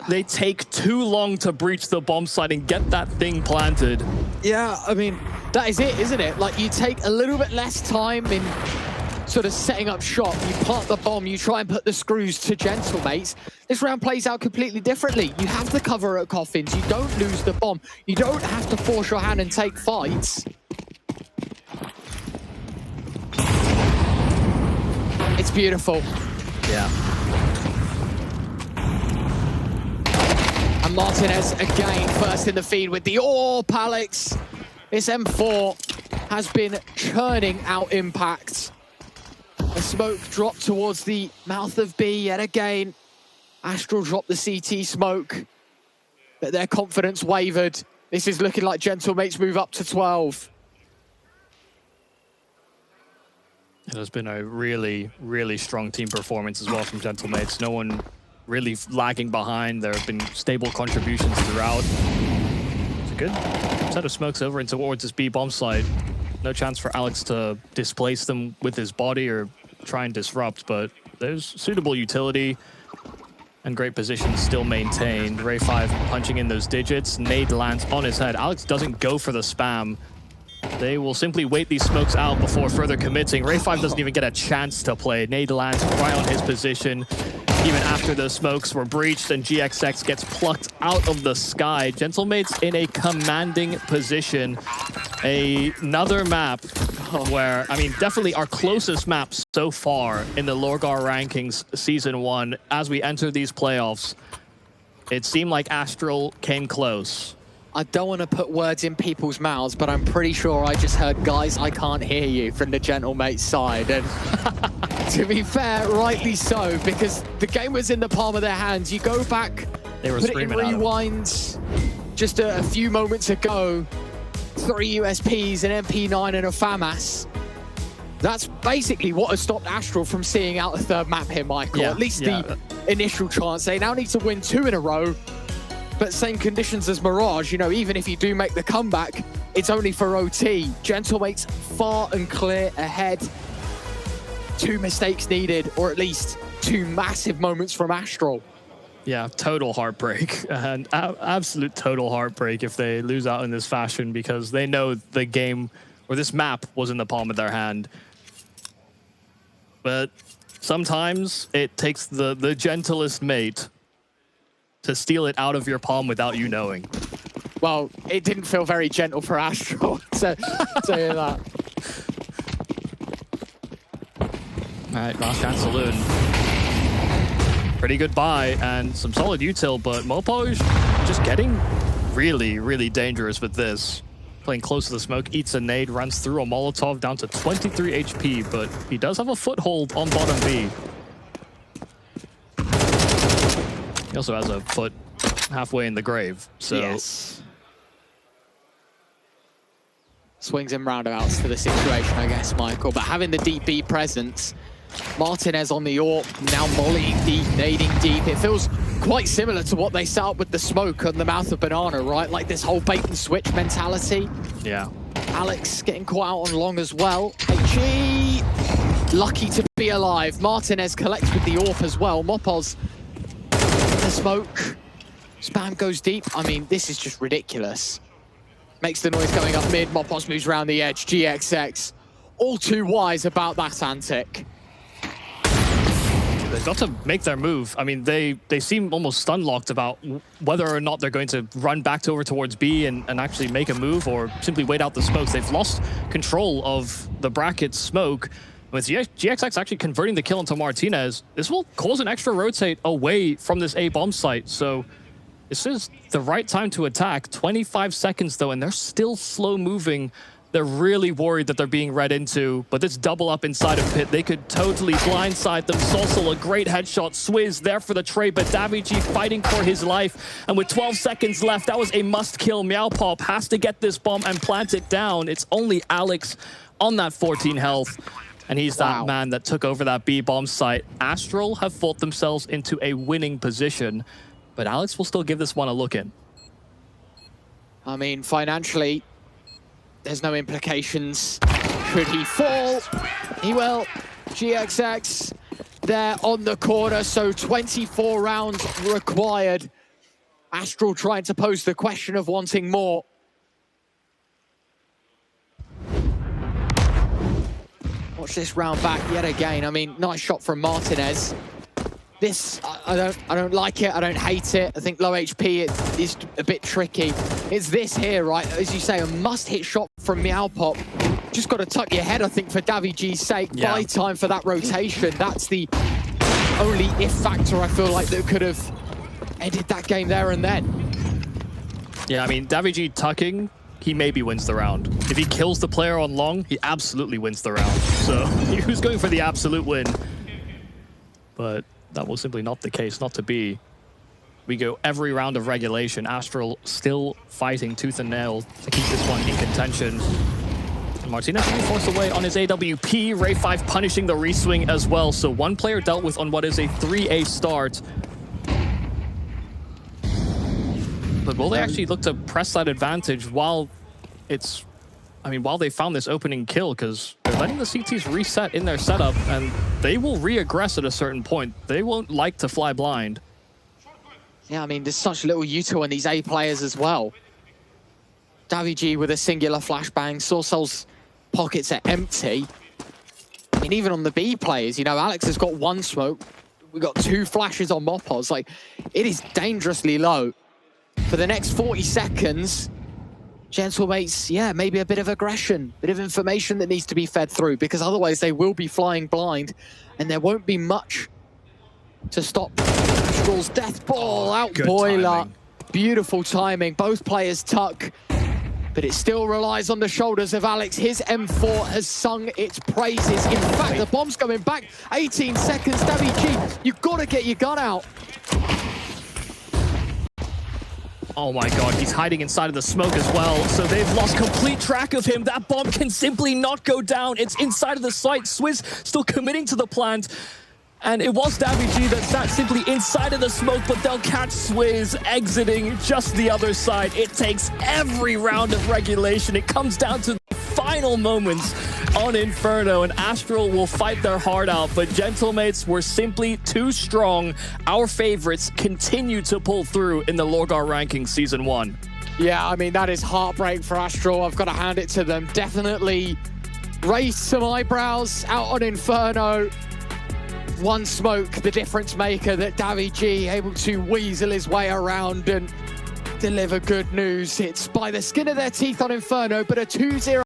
A: they take too long to breach the bomb site and get that thing planted.
B: Yeah, I mean, that is it, isn't it? Like, you take a little bit less time in sort of setting up shop, you plant the bomb, you try and put the screws to Gentle Mates. This round plays out completely differently. You have the cover at coffins, you don't lose the bomb, you don't have to force your hand and take fights. It's beautiful.
A: Yeah.
B: And Martinez again, first in the feed with the AWP, Alex. This M4 has been churning out impact. A smoke drop towards the mouth of B yet again. Astral dropped the CT smoke. but their confidence wavered. This is looking like Gentle Mates move up to 12.
A: It has been a really, really strong team performance as well from Gentle Mates. No one really lagging behind. There have been stable contributions throughout. It's a good set of smokes over and towards this B bomb site. No chance for Alex to displace them with his body or try and disrupt, but there's suitable utility and great position still maintained. Ray 5 punching in those digits. Nade lands on his head. Alex doesn't go for the spam. They will simply wait these smokes out before further committing. Ray 5 doesn't even get a chance to play. Nade lands right on his position. Even after the smokes were breached and GXX gets plucked out of the sky. Gentle Mates in a commanding position. Another map where, I mean, definitely our closest map so far in the LORGAR Rankings Season 1. As we enter these playoffs, it seemed like Astral came close.
B: I don't want to put words in people's mouths, but I'm pretty sure I just heard, guys, I can't hear you from the Gentle Mates side. And to be fair, rightly so, because the game was in the palm of their hands. You go back,
A: they were
B: put it in rewinds just a few moments ago, 3 USPs, an MP9 and a FAMAS. That's basically what has stopped Astral from seeing out a third map here, Michael.
A: Yeah,
B: at least the initial chance. They now need to win 2 in a row. But same conditions as Mirage, you know, even if you do make the comeback, it's only for OT. Gentle Mates far and clear ahead. 2 mistakes needed, or at least 2 massive moments from Astral.
A: Yeah, total heartbreak, and absolute total heartbreak if they lose out in this fashion, because they know the game, or this map, was in the palm of their hand. But sometimes it takes the gentlest mate to steal it out of your palm without you knowing.
B: Well, it didn't feel very gentle for Astral, so tell you that.
A: All right, last chance saloon. Pretty good buy and some solid util, but Mopoj just getting really, really dangerous with this. Playing close to the smoke, eats a nade, runs through a Molotov down to 23 HP, but he does have a foothold on bottom B. He also has a foot halfway in the grave, so...
B: Yes. Swings and roundabouts to the situation, I guess, Michael. But having the deep B presence, Martinez on the AWP, now mollying deep, nading deep. It feels quite similar to what they set up with the smoke on the mouth of Banana, right? Like this whole bait and switch mentality.
A: Yeah.
B: Alex getting caught out on long as well. HE, lucky to be alive. Martinez collects with the AWP as well. Mopos, the smoke. Spam goes deep. I mean, this is just ridiculous. Makes the noise going up mid. Mopos moves around the edge. GXX, all too wise about that antic.
A: They've got to make their move. I mean, they seem almost stun-locked about whether or not they're going to run back over towards B and actually make a move or simply wait out the smokes. They've lost control of the bracket smoke. With GXX actually converting the kill into Martinez, this will cause an extra rotate away from this A bomb site. So this is the right time to attack. 25 seconds though, and they're still slow moving. They're really worried that they're being read into, but this double up inside of Pit, they could totally blindside them. Solsol, a great headshot. Swizz there for the trade, but Davigi fighting for his life. And with 12 seconds left, that was a must kill. Meowpop has to get this bomb and plant it down. It's only Alex on that 14 health. And he's that man that took over that B bomb site. Astral have fought themselves into a winning position, but Alex will still give this one a look in.
B: I mean, financially, there's no implications. Should he fall? He will. GXX there on the corner, so 24 rounds required. Astral trying to pose the question of wanting more. Watch this round back yet again. I mean, nice shot from Martinez. This, I don't like it. I don't hate it. I think low HP it is a bit tricky. It's this here, right? As you say, a must-hit shot from Meowpop. Just got to tuck your head, I think, for Davy G's sake. Yeah. Buy time for that rotation. That's the only if factor I feel like that could have ended that game there and then.
A: Yeah, I mean, Davy G tucking, he maybe wins the round. If he kills the player on long, he absolutely wins the round. So he was going for the absolute win. But that was simply not the case, not to be. we go every round of regulation. Astral still fighting tooth and nail to keep this one in contention. And Martinez being forced away on his AWP. Ray 5 punishing the reswing as well. So one player dealt with on what is a 3A start. But will they actually look to press that advantage while it's... I mean, while they found this opening kill, because they're letting the CTs reset in their setup, and they will re-aggress at a certain point. They won't like to fly blind.
B: Yeah, I mean, there's such little util in these A players as well. daviG with a singular flashbang. Sorcel's pockets are empty. I mean, even on the B players, you know, Alex has got one smoke. We've got 2 flashes on Mopos. Like, it is dangerously low. For the next 40 seconds... Gentle Mates, yeah, maybe a bit of aggression, bit of information that needs to be fed through, because otherwise they will be flying blind and there won't be much to stop Astral's death ball. Out boiler. Timing. Beautiful timing. Both players tuck, but it still relies on the shoulders of Alex. His M4 has sung its praises. In fact, the bomb's going back. 18 seconds, daviG, you've got to get your gun out.
A: Oh my god, he's hiding inside of the smoke as well, so they've lost complete track of him. That bomb can simply not go down. It's inside of the site. Swizz still committing to the plant. And it was daviG that sat simply inside of the smoke, but they'll catch Swizz exiting just the other side. It takes every round of regulation. It comes down to the final moments on Inferno, and Astral will fight their heart out, but Gentle Mates were simply too strong. Our favorites continue to pull through in the LORGAR Rankings Season 1.
B: Yeah, I mean, that is heartbreak for Astral. I've got to hand it to them. Definitely raised some eyebrows out on Inferno. One smoke, the difference maker that daviG able to weasel his way around and deliver good news. It's by the skin of their teeth on Inferno, but a 2-0